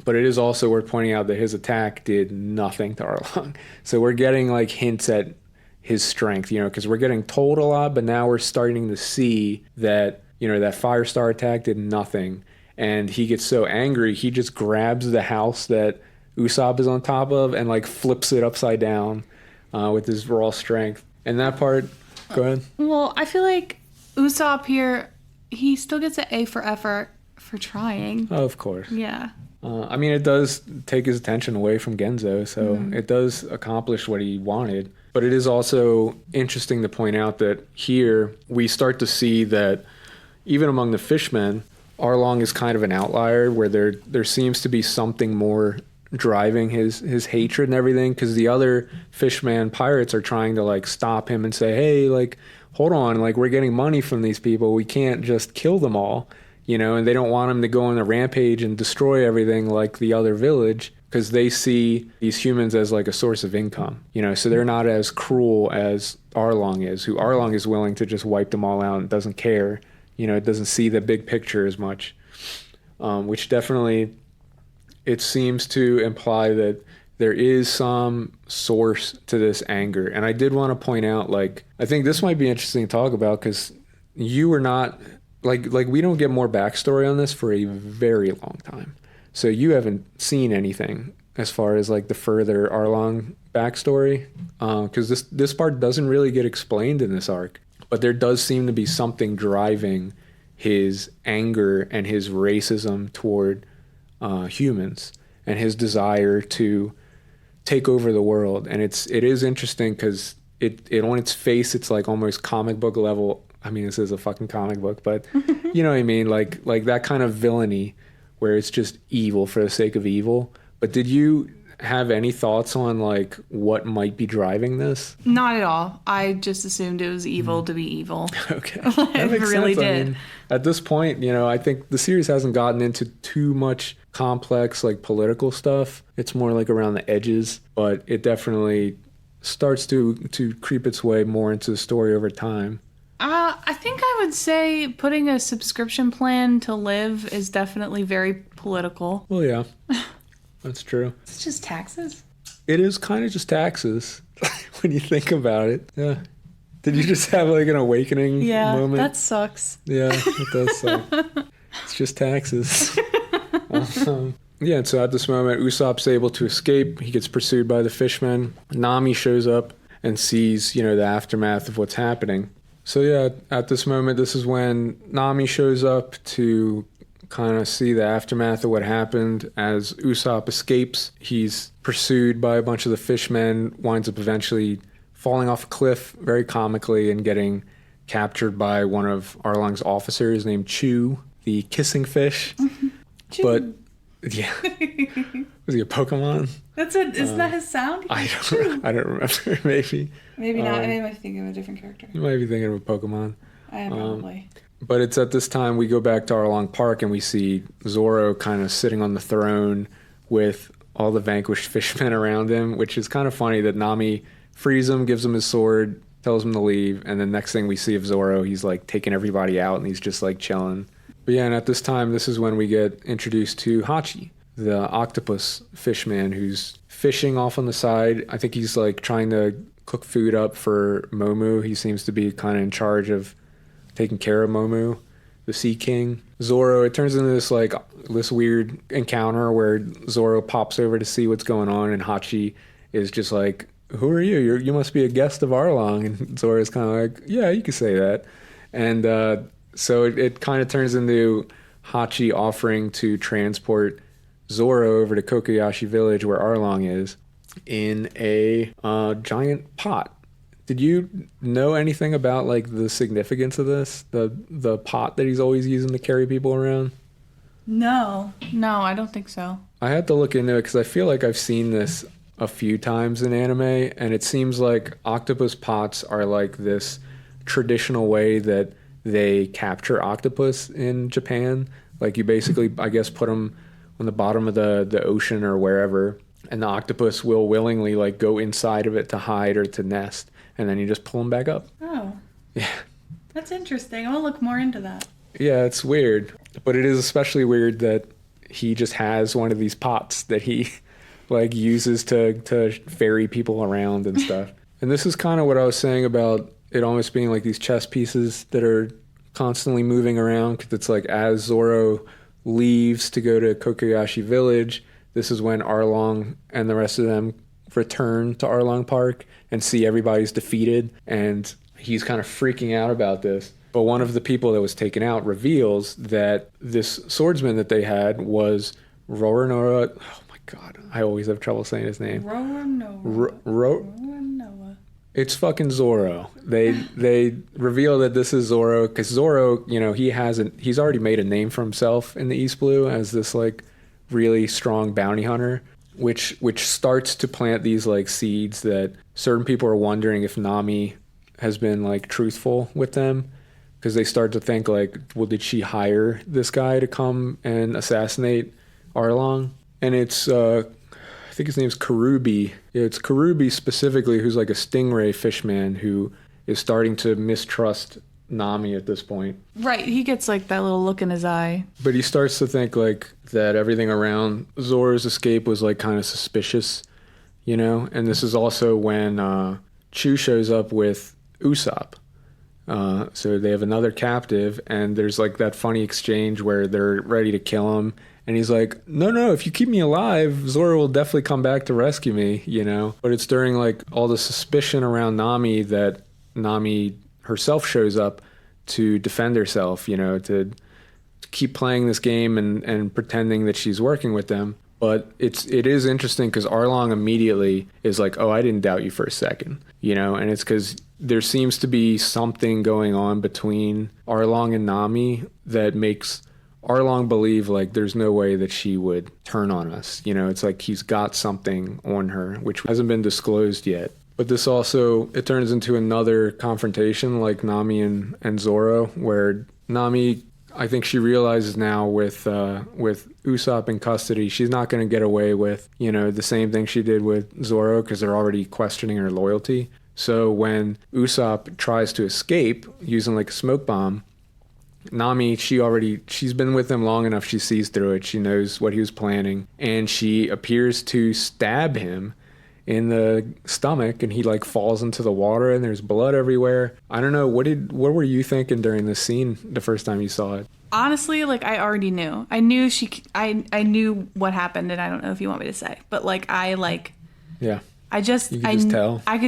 But it is also worth pointing out that his attack did nothing to Arlong. So we're getting like hints at his strength, because we're getting told a lot, but now we're starting to see that, that Firestar attack did nothing. And he gets so angry, he just grabs the house that Usopp is on top of and like flips it upside down with his raw strength. And that part, go ahead. Well, I feel like Usopp here, he still gets an A for effort for trying. Oh, of course. Yeah. It does take his attention away from Genzo, so it does accomplish what he wanted. But it is also interesting to point out that here we start to see that even among the fishmen, Arlong is kind of an outlier, where there seems to be something more driving his hatred and everything, because the other fishman pirates are trying to like stop him and say, hey, like, hold on, like we're getting money from these people, we can't just kill them all, and they don't want him to go on a rampage and destroy everything like the other village, because they see these humans as like a source of income, so they're not as cruel as Arlong is, who Arlong is willing to just wipe them all out and doesn't care. It doesn't see the big picture as much, which definitely, it seems to imply that there is some source to this anger. And I did want to point out, like, I think this might be interesting to talk about, because you were not, like we don't get more backstory on this for a very long time. So you haven't seen anything as far as like the further Arlong backstory, because this part doesn't really get explained in this arc. But there does seem to be something driving his anger and his racism toward humans and his desire to take over the world. And it is interesting because it on its face, it's like almost comic book level. I mean, this is a fucking comic book, but you know what I mean? Like that kind of villainy where it's just evil for the sake of evil. But did you have any thoughts on like what might be driving this? Not at all. I just assumed it was evil to be evil. Okay. I really did. I mean, at this point, you know, I think the series hasn't gotten into too much complex like political stuff. It's more like around the edges, but it definitely starts to creep its way more into the story over time. I think I would say putting a subscription plan to live is definitely very political. Well, yeah, that's true. It's just taxes. It is kind of just taxes when you think about it. Yeah. Did you just have like an awakening moment? That sucks. Yeah, it does suck. It's just taxes. Yeah, and so at this moment, Usopp's able to escape. He gets pursued by the fishmen. Nami shows up and sees, you know, the aftermath of what's happening. So yeah, at this moment, this is when Nami shows up to kind of see the aftermath of what happened. As Usopp escapes, he's pursued by a bunch of the fishmen, winds up eventually falling off a cliff very comically and getting captured by one of Arlong's officers named Chew, the kissing fish. Chew. But yeah, was he a Pokemon? Isn't that his sound? I don't remember. Maybe Not. Maybe I'm thinking of a different character. You might be thinking of a Pokemon. I am probably. But it's at this time we go back to Arlong Park and we see Zoro kind of sitting on the throne with all the vanquished fishmen around him, which is kind of funny that Nami frees him, gives him his sword, tells him to leave, and then next thing we see of Zoro, he's like taking everybody out and he's just like chilling. But yeah, and at this time, this is when we get introduced to Hachi, the octopus fishman who's fishing off on the side. I think he's like trying to cook food up for Momu. He seems to be kind of in charge of taking care of Momu, the Sea King. Zoro, it turns into this weird encounter where Zoro pops over to see what's going on, and Hachi is just like, "Who are you? You must be a guest of Arlong." And Zoro's kind of like, "Yeah, you could say that." And so it kind of turns into Hachi offering to transport Zoro over to Kokoyashi Village, where Arlong is, in a giant pot. Did you know anything about like the significance of this? The pot that he's always using to carry people around? No, I don't think so. I had to look into it because I feel like I've seen this a few times in anime, and it seems like octopus pots are like this traditional way that they capture octopus in Japan. Like you basically, I guess, put them on the bottom of the ocean or wherever, and the octopus will willingly like go inside of it to hide or to nest, and then you just pull them back up. Oh. Yeah. That's interesting. I'll look more into that. Yeah, it's weird. But it is especially weird that he just has one of these pots that he like uses to ferry people around and stuff. And this is kind of what I was saying about it almost being like these chess pieces that are constantly moving around, because it's like as Zoro leaves to go to Kokoyashi Village, this is when Arlong and the rest of them return to Arlong Park and see everybody's defeated, and he's kind of freaking out about this. But one of the people that was taken out reveals that this swordsman that they had was Roronoa. Oh my god, I always have trouble saying his name. Roronoa. It's fucking Zoro. They reveal that this is Zoro because Zoro, you know, he's already made a name for himself in the East Blue as this like really strong bounty hunter, which starts to plant these like seeds that certain people are wondering if Nami has been like truthful with them, because they start to think like, well, did she hire this guy to come and assassinate Arlong? And it's I think his name's Karubi. Yeah, it's Karubi specifically, who's like a stingray fishman who is starting to mistrust Nami at this point. Right, he gets like that little look in his eye. But he starts to think like that everything around Zoro's escape was like kind of suspicious, you know? And this is also when Chu shows up with Usopp. So they have another captive, and there's like that funny exchange where they're ready to kill him. And he's like, no, if you keep me alive, Zoro will definitely come back to rescue me, you know? But it's during like all the suspicion around Nami that Nami herself shows up to defend herself, you know, to keep playing this game and pretending that she's working with them. But it is interesting because Arlong immediately is like, oh, I didn't doubt you for a second, you know, and it's because there seems to be something going on between Arlong and Nami that makes Arlong believe like there's no way that she would turn on us. You know, it's like he's got something on her, which hasn't been disclosed yet. But this also, it turns into another confrontation like Nami and Zoro, where Nami, I think she realizes now with Usopp in custody, she's not going to get away with, you know, the same thing she did with Zoro because they're already questioning her loyalty. So when Usopp tries to escape using like a smoke bomb, Nami, she's been with him long enough. She sees through it. She knows what he was planning, and she appears to stab him in the stomach, and he like falls into the water, and there's blood everywhere. I don't know. What were you thinking during this scene the first time you saw it? Honestly, like I already knew. I knew what happened, and I don't know if you want me to say, but like yeah. I just tell. I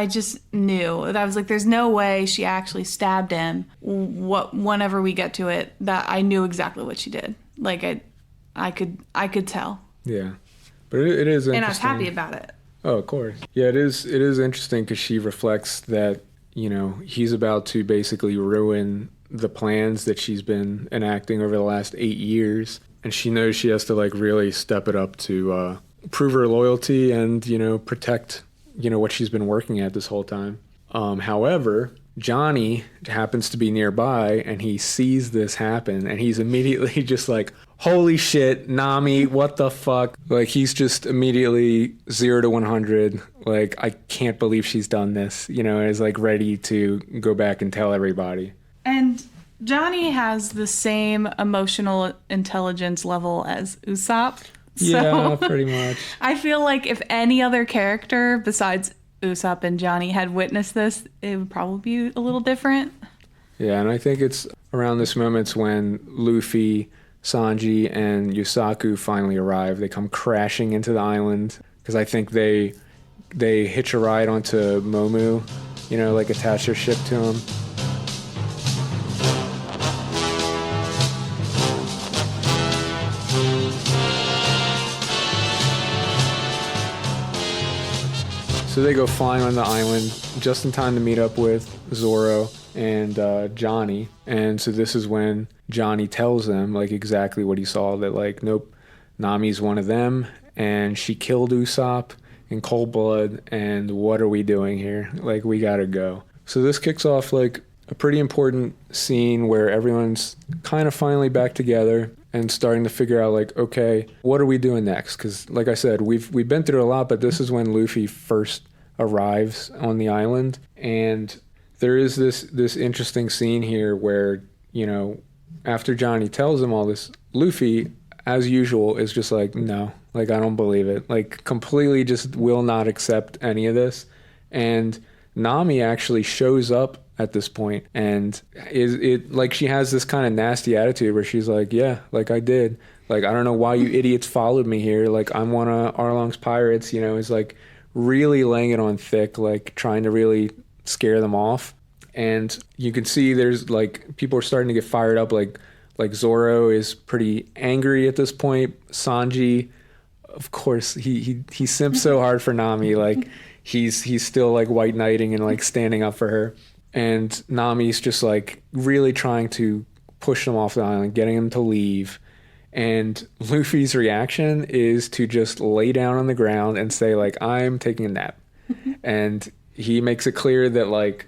just knew that I was like, there's no way she actually stabbed him. Whenever we get to it, that I knew exactly what she did. Like I could tell. Yeah, but it is interesting, and I was happy about it. Oh, of course. Yeah, it is interesting because she reflects that, you know, he's about to basically ruin the plans that she's been enacting over the last 8 years, and she knows she has to like really step it up to prove her loyalty and, you know, protect, you know, what she's been working at this whole time. However, Johnny happens to be nearby and he sees this happen and he's immediately just like, holy shit, Nami, what the fuck? Like, he's just immediately 0 to 100. Like, I can't believe she's done this, you know, and is like ready to go back and tell everybody. And Johnny has the same emotional intelligence level as Usopp. Yeah, pretty much. I feel like if any other character besides Usopp and Johnny had witnessed this, it would probably be a little different. Yeah, and I think it's around this moment when Luffy, Sanji, and Yusaku finally arrive. They come crashing into the island because I think they hitch a ride onto Momu, you know, like attach their ship to him. So they go flying on the island just in time to meet up with Zoro and Johnny. And so this is when Johnny tells them like exactly what he saw, that like, nope, Nami's one of them and she killed Usopp in cold blood, and what are we doing here? Like, we gotta go. So this kicks off like a pretty important scene where everyone's kind of finally back together and starting to figure out like, okay, what are we doing next? Because like I said, we've been through a lot, but this is when Luffy first arrives on the island, and there is this interesting scene here where, you know, after Johnny tells him all this, Luffy, as usual, is just like, no, like, I don't believe it, like completely just will not accept any of this. And Nami actually shows up at this point, and it like she has this kind of nasty attitude where she's like, yeah, like I did, like I don't know why you idiots followed me here, like I'm one of Arlong's pirates, you know. Is like really laying it on thick, like trying to really scare them off. And you can see there's like people are starting to get fired up, like Zoro is pretty angry at this point. Sanji, of course, he simps so hard for Nami, like he's still like white knighting and like standing up for her. And Nami's just like really trying to push them off the island, getting them to leave. And Luffy's reaction is to just lay down on the ground and say like, I'm taking a nap. And he makes it clear that like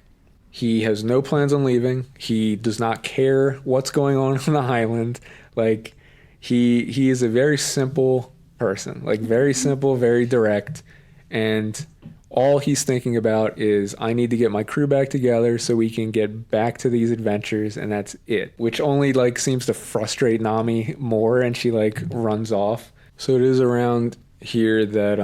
he has no plans on leaving. He does not care what's going on the island. Like he is a very simple person, like very simple, very direct. And all he's thinking about is, I need to get my crew back together so we can get back to these adventures, and that's it. Which only like seems to frustrate Nami more, and she like runs off. So it is around here that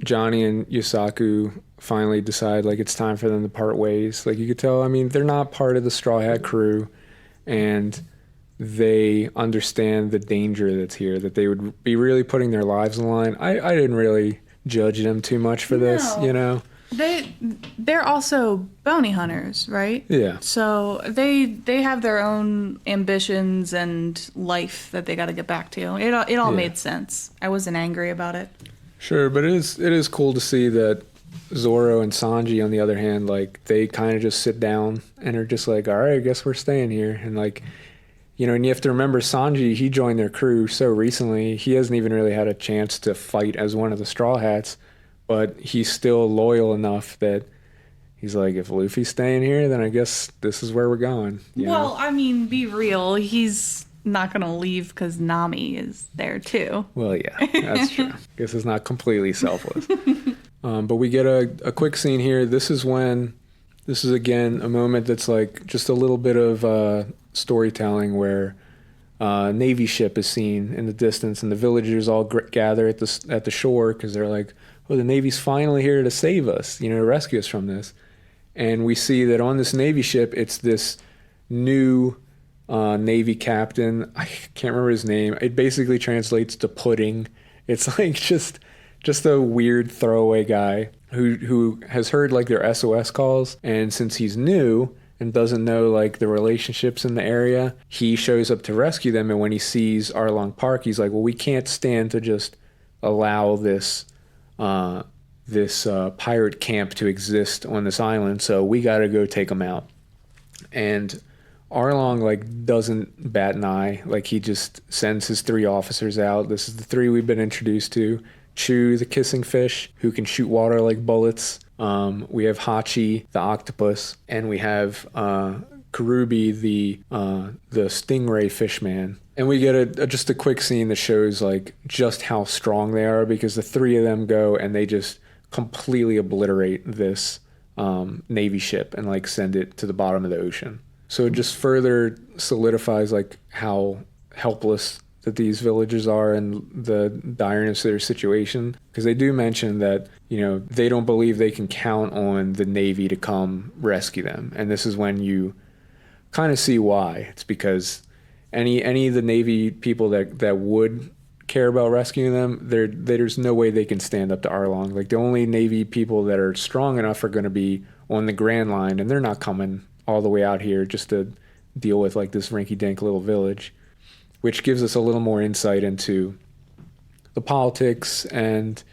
Johnny and Yusaku finally decide like it's time for them to part ways. Like you could tell, I mean, they're not part of the Straw Hat crew, and they understand the danger that's here, that they would be really putting their lives on the line. I didn't really judge them too much for this, you know. They're also bounty hunters, right? Yeah. So they have their own ambitions and life that they got to get back to. It all made sense. I wasn't angry about it. Sure, but it is cool to see that Zoro and Sanji, on the other hand, like they kind of just sit down and are just like, all right, I guess we're staying here. And like, you know, and you have to remember Sanji, he joined their crew so recently. He hasn't even really had a chance to fight as one of the Straw Hats, but he's still loyal enough that he's like, if Luffy's staying here, then I guess this is where we're going. You Well, know? I mean, be real. He's not going to leave because Nami is there too. Well, yeah, that's true. Guess it's not completely selfless. But we get a quick scene here. This is again a moment that's like just a little bit of storytelling where a Navy ship is seen in the distance, and the villagers all gather at the shore because they're like, "Oh, the Navy's finally here to save us, you know, to rescue us from this." And we see that on this Navy ship, it's this new Navy captain. I can't remember his name. It basically translates to pudding. It's like just a weird throwaway guy who has heard like their SOS calls, and since he's new and doesn't know like the relationships in the area, he shows up to rescue them. And when he sees Arlong Park, he's like, well, we can't stand to just allow this pirate camp to exist on this island, so we got to go take them out. And Arlong like doesn't bat an eye. Like he just sends his 3 officers out. This is the 3 we've been introduced to. Chew, the kissing fish, who can shoot water like bullets. We have Hachi, the octopus, and we have Karubi, the stingray fishman. And we get just a quick scene that shows like just how strong they are, because the 3 of them go and they just completely obliterate this Navy ship and like send it to the bottom of the ocean. So it just further solidifies like how helpless that these villagers are and the direness of their situation, because they do mention that, you know, they don't believe they can count on the Navy to come rescue them. And this is when you kind of see why. It's because any of the Navy people that would care about rescuing them, there's no way they can stand up to Arlong. Like the only Navy people that are strong enough are going to be on the Grand Line, and they're not coming all the way out here just to deal with like this rinky-dink little village, which gives us a little more insight into the politics and,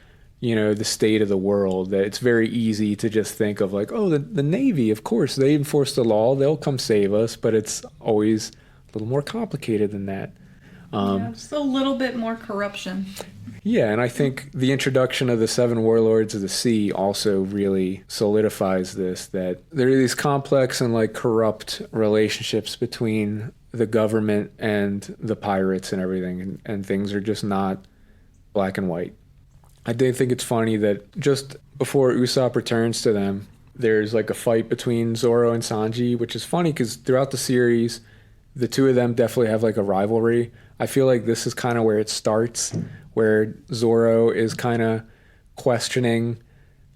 you know, the state of the world. That it's very easy to just think of like, oh, the Navy, of course, they enforce the law, they'll come save us, but it's always a little more complicated than that. Just a little bit more corruption. Yeah, and I think the introduction of the 7 warlords of the sea also really solidifies this, that there are these complex and like corrupt relationships between the government and the pirates and everything, and things are just not black and white. I did think it's funny that just before Usopp returns to them, there's like a fight between Zoro and Sanji, which is funny because throughout the series, the 2 of them definitely have like a rivalry. I feel like this is kind of where it starts, where Zoro is kind of questioning,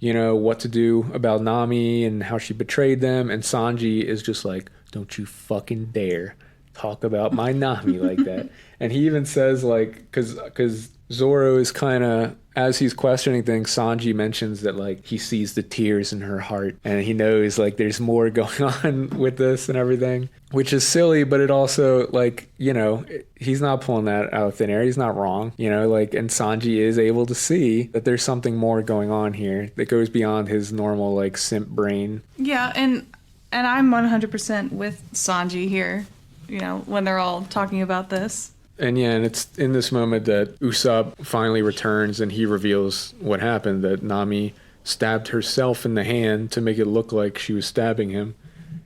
you know, what to do about Nami and how she betrayed them, and Sanji is just like, don't you fucking dare talk about my Nami like that. And he even says like, because Zoro is kind of, as he's questioning things, Sanji mentions that like he sees the tears in her heart and he knows like there's more going on with this and everything, which is silly, but it also like, you know, he's not pulling that out of thin air. He's not wrong, you know, like, and Sanji is able to see that there's something more going on here that goes beyond his normal like simp brain. Yeah, and I'm 100% with Sanji here, you know, when they're all talking about this. And yeah, and it's in this moment that Usopp finally returns and he reveals what happened, that Nami stabbed herself in the hand to make it look like she was stabbing him.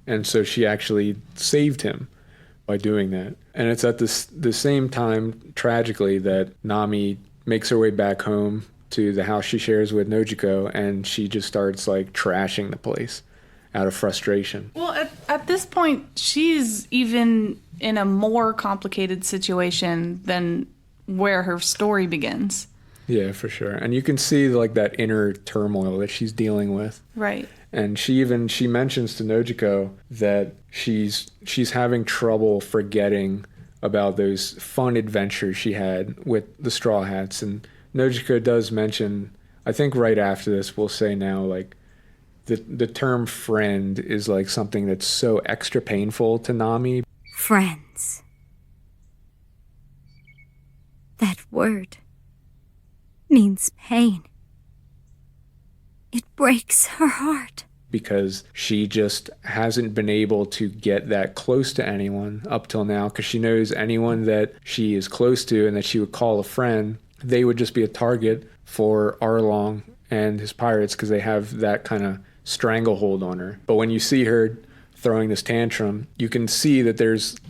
And so she actually saved him by doing that. And it's at the same time, tragically, that Nami makes her way back home to the house she shares with Nojiko, and she just starts like trashing the place out of frustration. Well, at this point, she's even in a more complicated situation than where her story begins. Yeah, for sure. And you can see like that inner turmoil that she's dealing with. Right. And she mentions to Nojiko that she's having trouble forgetting about those fun adventures she had with the Straw Hats. And Nojiko does mention, I think right after this, we'll say now, like, the term friend is like something that's so extra painful to Nami. Friends. That word means pain. It breaks her heart. Because she just hasn't been able to get that close to anyone up till now, because she knows anyone that she is close to and that she would call a friend, they would just be a target for Arlong and his pirates, because they have that kind of stranglehold on her. But when you see her throwing this tantrum, you can see that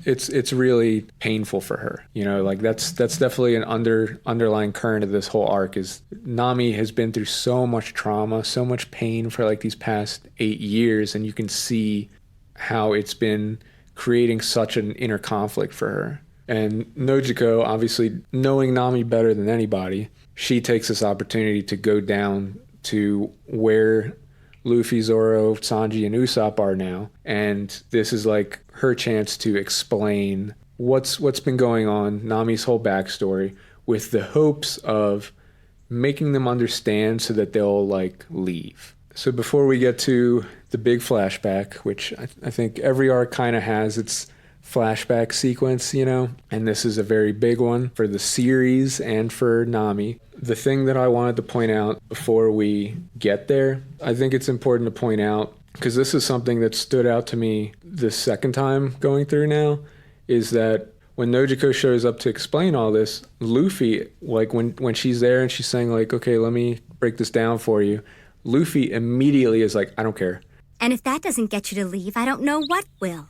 it's really painful for her. You know, like that's definitely an underlying current of this whole arc is Nami has been through so much trauma, so much pain for like these past 8 years, and you can see how it's been creating such an inner conflict for her. And Nojiko, obviously knowing Nami better than anybody, she takes this opportunity to go down to where Luffy, Zoro, Sanji, and Usopp are now, and this is like her chance to explain what's been going on, Nami's whole backstory, with the hopes of making them understand so that they'll like leave. So before we get to the big flashback, which I think every arc kind of has its flashback sequence, you know, and this is a very big one for the series and for Nami. The thing that I wanted to point out before we get there, I think it's important to point out, because this is something that stood out to me the second time going through now, is that when Nojiko shows up to explain all this, Luffy, like when she's there and she's saying like, okay, let me break this down for you, Luffy immediately is like, I don't care. And if that doesn't get you to leave, I don't know what will.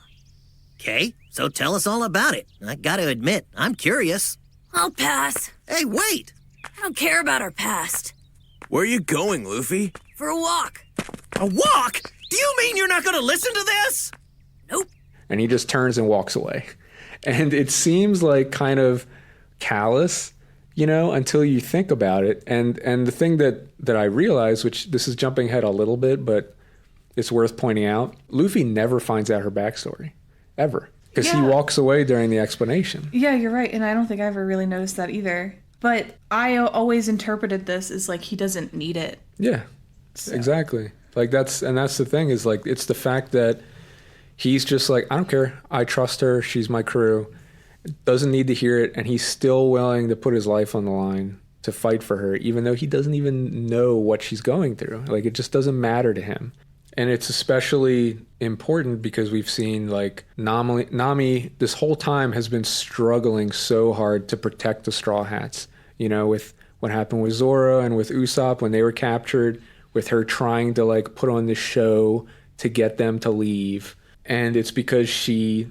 Okay, so tell us all about it. I gotta admit, I'm curious. I'll pass. Hey, wait! I don't care about our past. Where are you going, Luffy? For a walk. A walk? Do you mean you're not gonna listen to this? Nope. And he just turns and walks away. And it seems like kind of callous, you know, until you think about it. And the thing that I realized, which this is jumping ahead a little bit, but it's worth pointing out, Luffy never finds out her backstory. Ever. Because he walks away during the explanation. Yeah, you're right. And I don't think I ever really noticed that either. But I always interpreted this as like he doesn't need it. Yeah, so. Exactly. Like that's the thing is like, it's the fact that he's just like, I don't care. I trust her. She's my crew. Doesn't need to hear it. And he's still willing to put his life on the line to fight for her, even though he doesn't even know what she's going through. Like it just doesn't matter to him. And it's especially important because we've seen like Nami this whole time has been struggling so hard to protect the Straw Hats, you know, with what happened with Zoro and with Usopp when they were captured, with her trying to like put on this show to get them to leave. And it's because she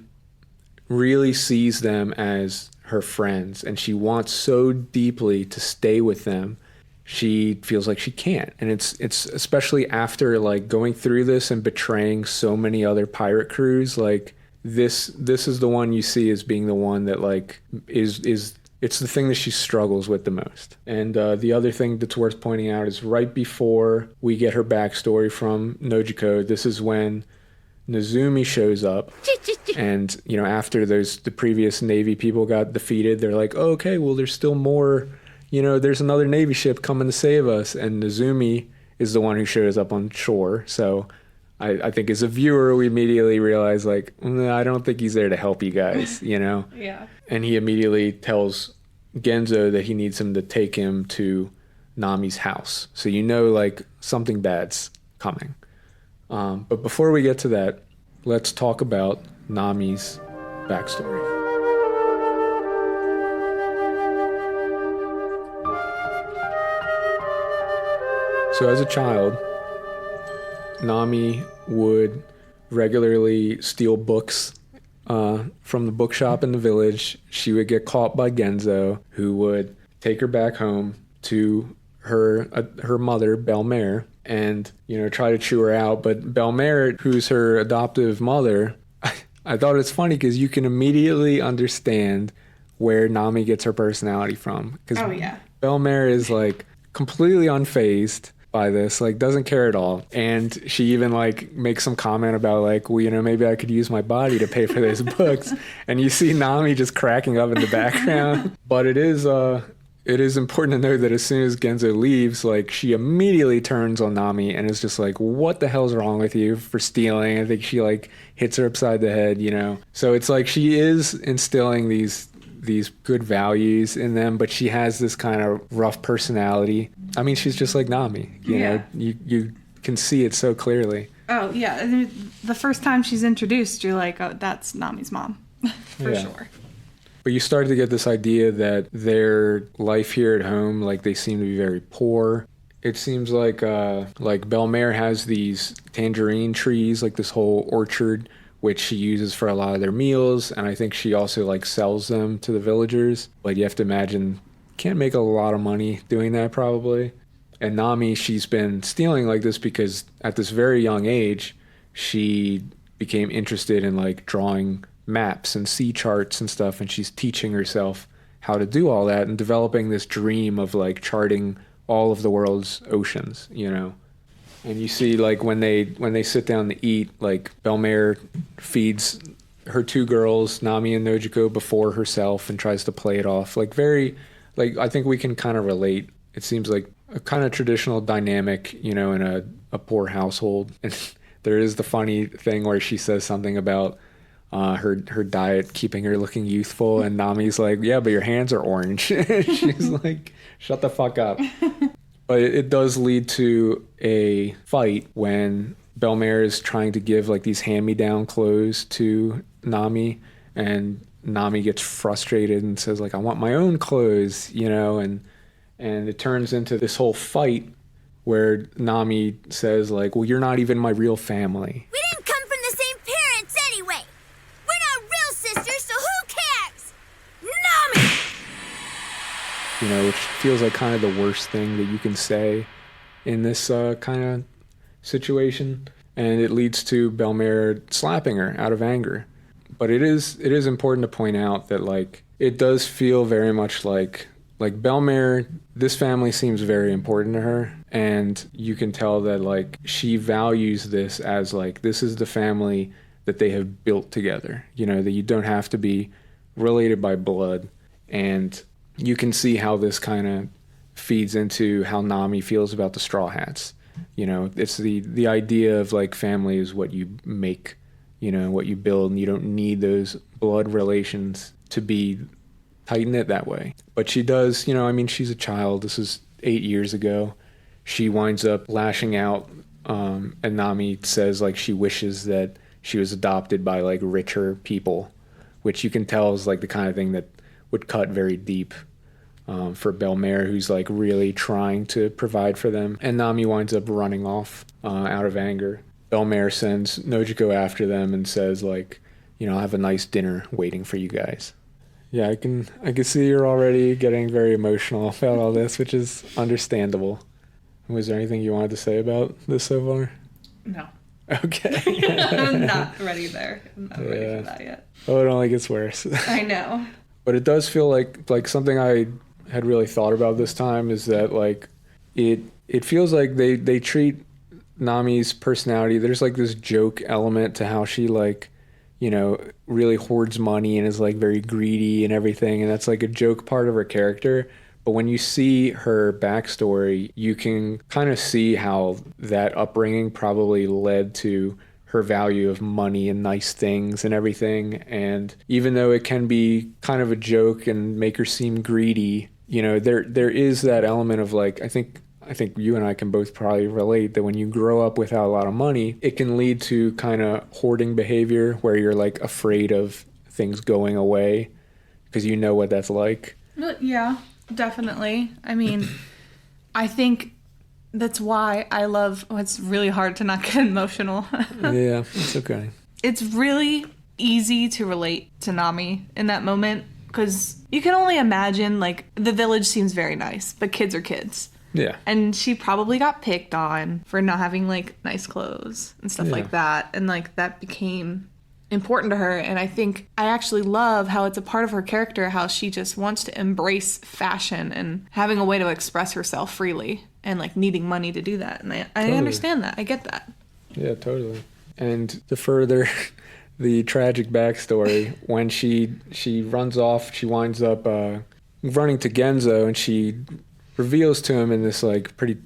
really sees them as her friends and she wants so deeply to stay with them. She feels like she can't. And it's especially after like going through this and betraying so many other pirate crews, like this is the one you see as being the one that like is it's the thing that she struggles with the most. And the other thing that's worth pointing out is right before we get her backstory from Nojiko, this is when Nezumi shows up. And, you know, after the previous Navy people got defeated, they're like, oh, okay, well, there's still more. You know, there's another Navy ship coming to save us. And Nezumi is the one who shows up on shore. So I think as a viewer, we immediately realize, like, I don't think he's there to help you guys, you know? Yeah. And he immediately tells Genzo that he needs him to take him to Nami's house. So you know, like, something bad's coming. But before we get to that, let's talk about Nami's backstory. So as a child, Nami would regularly steal books from the bookshop in the village. She would get caught by Genzo, who would take her back home to her mother, Belmare, and, you know, try to chew her out. But Belmare, who's her adoptive mother, I thought it's funny because you can immediately understand where Nami gets her personality from. Because Belmare is, like, completely unfazed by this, like, doesn't care at all. And she even, like, makes some comment about, like, well, you know, maybe I could use my body to pay for those books. And you see Nami just cracking up in the background. But it is it is important to note that as soon as Genzo leaves, like, she immediately turns on Nami and is just like, what the hell's wrong with you for stealing? I think she, like, hits her upside the head, you know? So it's like she is instilling these good values in them, but she has this kind of rough personality. I mean, she's just like Nami, you know? You can see it so clearly. Oh, yeah. And the first time she's introduced, you're like, oh, that's Nami's mom. For sure. But you start to get this idea that their life here at home, like, they seem to be very poor. It seems like Belmare has these tangerine trees, like this whole orchard, which she uses for a lot of their meals. And I think she also, like, sells them to the villagers. Like, you have to imagine, can't make a lot of money doing that probably. And Nami, she's been stealing like this because at this very young age, she became interested in, like, drawing maps and sea charts and stuff, and she's teaching herself how to do all that and developing this dream of, like, charting all of the world's oceans, you know. And you see, like, when they sit down to eat, like, Belmare feeds her two girls, Nami and Nojiko, before herself and tries to play it off, like, very, like, I think we can kind of relate. It seems like a kind of traditional dynamic, you know, in a poor household. And there is the funny thing where she says something about her diet keeping her looking youthful, and Nami's like, yeah, but your hands are orange. She's like, shut the fuck up. But it does lead to a fight when Belmare is trying to give, like, these hand-me-down clothes to Nami, and Nami gets frustrated and says, like, I want my own clothes, you know, and it turns into this whole fight where Nami says, like, well, you're not even my real family. We didn't come from the same parents anyway. We're not real sisters, so who cares? Nami! You know, which feels like kind of the worst thing that you can say in this kind of situation. And it leads to Belmare slapping her out of anger. But it is important to point out that, like, it does feel very much like Belmare, this family seems very important to her, and you can tell that, like, she values this as, like, this is the family that they have built together, you know, that you don't have to be related by blood. And you can see how this kind of feeds into how Nami feels about the Straw Hats. You know, it's the idea of, like, family is what you make, you know, what you build, and you don't need those blood relations to be tight-knit that way. But she does, you know, I mean, she's a child. This is 8 years ago. She winds up lashing out, and Nami says, like, she wishes that she was adopted by, like, richer people, which you can tell is, like, the kind of thing that would cut very deep for Belmare, who's, like, really trying to provide for them. And Nami winds up running off out of anger. Belmare sends Nojiko after them and says, like, you know, I'll have a nice dinner waiting for you guys. Yeah, I can see you're already getting very emotional about all this, which is understandable. Was there anything you wanted to say about this so far? No. Okay. I'm not ready there. I'm not ready for that yet. Oh, it only gets worse. I know. But it does feel like something I had really thought about this time is that, like, it feels like they treat Nami's personality, there's, like, this joke element to how she, like, you know, really hoards money and is, like, very greedy and everything, and that's, like, a joke part of her character. But when you see her backstory, you can kind of see how that upbringing probably led to her value of money and nice things and everything. And even though it can be kind of a joke and make her seem greedy, you know, there is that element of, like, I think you and I can both probably relate that when you grow up without a lot of money, it can lead to kind of hoarding behavior where you're, like, afraid of things going away because you know what that's like. Yeah, definitely. I mean, I think that's why I love, it's really hard to not get emotional. Yeah, it's okay. It's really easy to relate to Nami in that moment because you can only imagine, like, the village seems very nice, but kids are kids. Yeah. And she probably got picked on for not having, like, nice clothes and stuff like that. And, like, that became important to her. And I think I actually love how it's a part of her character, how she just wants to embrace fashion and having a way to express herself freely and, like, needing money to do that. And I Totally. understand that. I get that. Yeah, totally. And to further the tragic backstory, when she runs off, she winds up running to Genzo, and she reveals to him in this like pretty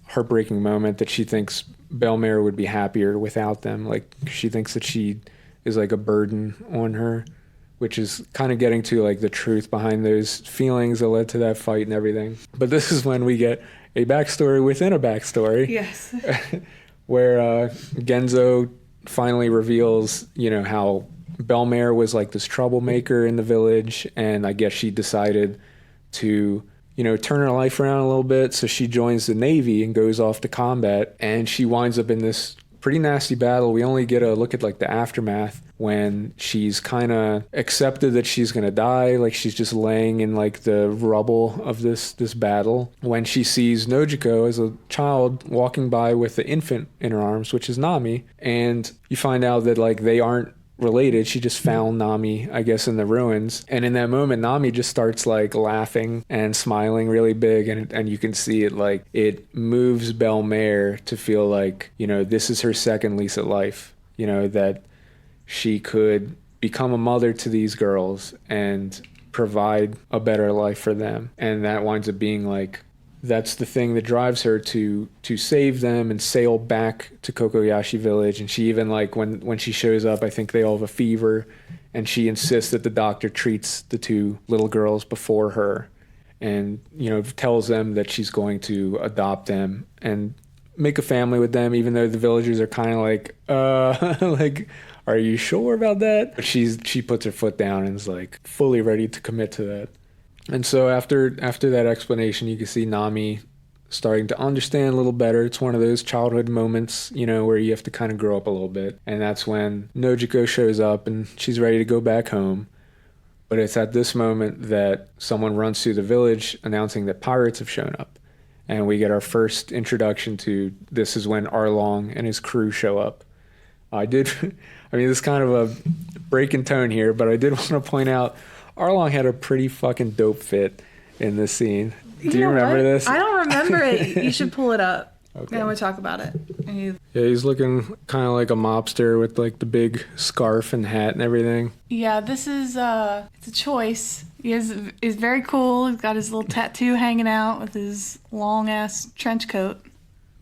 heartbreaking moment that she thinks Belmare would be happier without them. Like she thinks that she is like a burden on her, which is kind of getting to like the truth behind those feelings that led to that fight and everything. But this is when we get a backstory within a backstory. Yes. Where Genzo finally reveals, how Belmare was like this troublemaker in the village, and I guess she decided to, turn her life around a little bit. So she joins the Navy and goes off to combat, and she winds up in this pretty nasty battle. We only get a look at like the aftermath when she's kind of accepted that she's going to die. Like she's just laying in like the rubble of this battle when she sees Nojiko as a child walking by with the infant in her arms, which is Nami. And you find out that like they aren't related. She just found Nami, I guess, in the ruins. And in that moment, Nami just starts like laughing and smiling really big. And you can see it like it moves Belmare to feel like, this is her second lease at life, that she could become a mother to these girls and provide a better life for them. And that winds up being like, that's the thing that drives her to save them and sail back to Kokoyashi village. And she even like when she shows up, I think they all have a fever, and she insists that the doctor treats the two little girls before her, and tells them that she's going to adopt them and make a family with them, even though the villagers are kind of like like, are you sure about that? But she puts her foot down and is like fully ready to commit to that. And so after that explanation, you can see Nami starting to understand a little better. It's one of those childhood moments, where you have to kind of grow up a little bit. And that's when Nojiko shows up and she's ready to go back home. But it's at this moment that someone runs through the village announcing that pirates have shown up. And we get our first introduction to this is when Arlong and his crew show up. This is kind of a break in tone here, but I did want to point out Arlong had a pretty fucking dope fit in this scene. Do you remember this? I don't remember it. You should pull it up. Okay. And we'll talk about it. Yeah, he's looking kind of like a mobster with like the big scarf and hat and everything. Yeah, this is it's a choice. He's very cool. He's got his little tattoo hanging out with his long ass trench coat.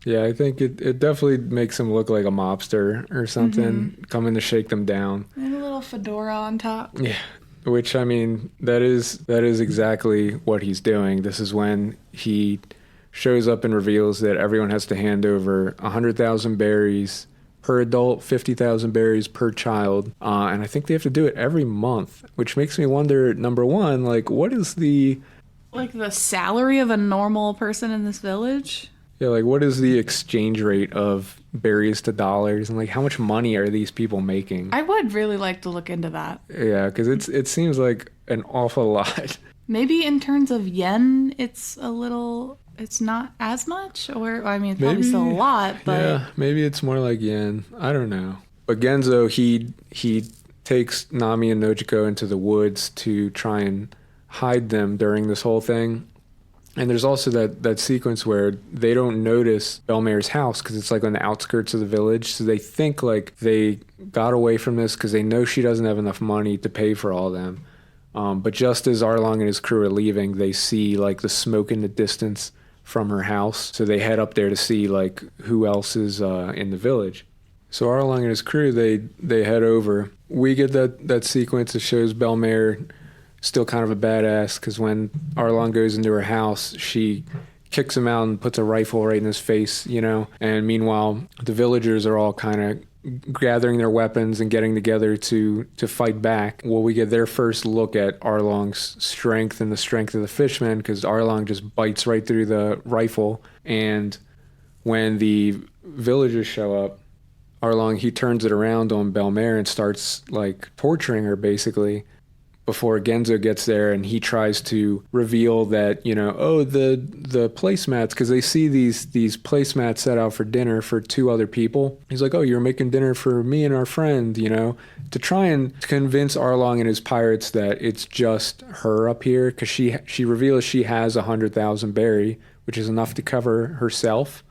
Yeah, I think it definitely makes him look like a mobster or something, coming to shake them down. And a little fedora on top. Yeah. Which, that is exactly what he's doing. This is when he shows up and reveals that everyone has to hand over 100,000 berries per adult, 50,000 berries per child. And I think they have to do it every month, which makes me wonder, number one, like, what is the salary of a normal person in this village? Yeah, like, what is the exchange rate of berries to dollars, and like how much money are these people making? I would really like to look into that. Yeah, because it seems like an awful lot. Maybe in terms of yen, it's not as much, or it's probably still a lot, but yeah, maybe it's more like yen. I don't know. But Genzo, he takes Nami and Nojiko into the woods to try and hide them during this whole thing. And there's also that sequence where they don't notice Belmare's house because it's like on the outskirts of the village. So they think like they got away from this because they know she doesn't have enough money to pay for all of them. But just as Arlong and his crew are leaving, they see like the smoke in the distance from her house. So they head up there to see like who else is in the village. So Arlong and his crew, they head over. We get that sequence that shows Belmare still kind of a badass, because when Arlong goes into her house, she kicks him out and puts a rifle right in his face, and meanwhile the villagers are all kind of gathering their weapons and getting together to fight back. Well, we get their first look at Arlong's strength and the strength of the fishmen, because Arlong just bites right through the rifle. And when the villagers show up, Arlong, he turns it around on Belmare and starts like torturing her basically, before Genzo gets there, and he tries to reveal that, the placemats, because they see these placemats set out for dinner for two other people. He's like, oh, you're making dinner for me and our friend, to try and convince Arlong and his pirates that it's just her up here, because she reveals she has 100,000 berry, which is enough to cover herself.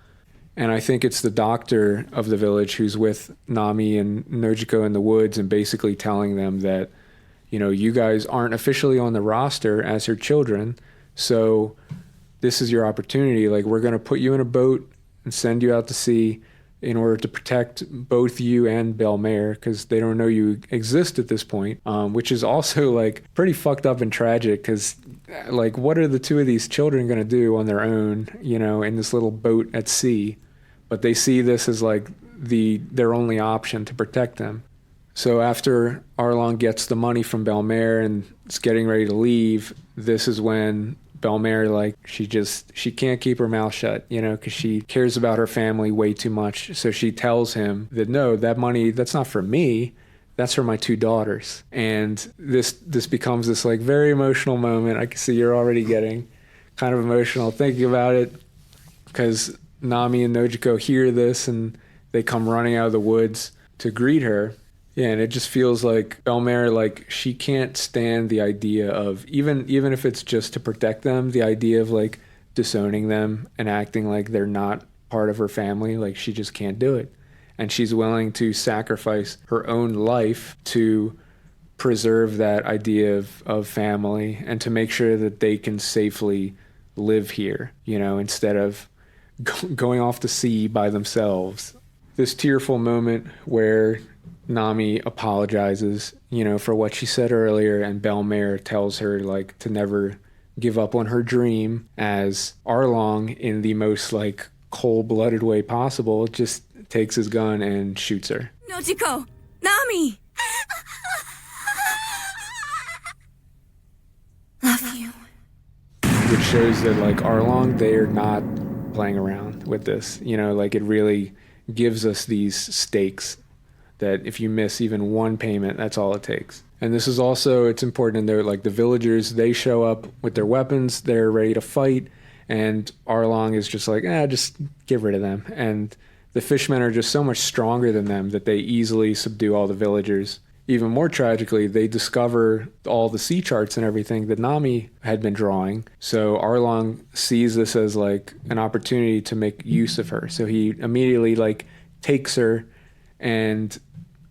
And I think it's the doctor of the village who's with Nami and Nojiko in the woods and basically telling them that you guys aren't officially on the roster as her children, so this is your opportunity. Like, we're going to put you in a boat and send you out to sea in order to protect both you and Belmare, because they don't know you exist at this point, which is also like pretty fucked up and tragic, because like, what are the two of these children going to do on their own, in this little boat at sea? But they see this as like their only option to protect them. So after Arlong gets the money from Belmare and is getting ready to leave, this is when Belmare, like, she can't keep her mouth shut, because she cares about her family way too much. So she tells him that, no, that money, that's not for me. That's for my 2 daughters. And this becomes this like very emotional moment. I can see you're already getting kind of emotional thinking about it, because Nami and Nojiko hear this and they come running out of the woods to greet her. Yeah, and it just feels like Belmare, like, she can't stand the idea of, even if it's just to protect them, the idea of like disowning them and acting like they're not part of her family. Like, she just can't do it. And she's willing to sacrifice her own life to preserve that idea of family and to make sure that they can safely live here, instead of going off to sea by themselves. This tearful moment where Nami apologizes, for what she said earlier, and Belmare tells her, like, to never give up on her dream, as Arlong, in the most, like, cold-blooded way possible, just takes his gun and shoots her. Nojiko! Nami! Love you. Which shows that, like, Arlong, they're not playing around with this. Like, it really gives us these stakes that if you miss even one payment, that's all it takes. And this is also, it's important to note, like, the villagers, they show up with their weapons, they're ready to fight, and Arlong is just like, just get rid of them. And the fishmen are just so much stronger than them that they easily subdue all the villagers. Even more tragically, they discover all the sea charts and everything that Nami had been drawing. So Arlong sees this as like an opportunity to make use of her. So he immediately like takes her and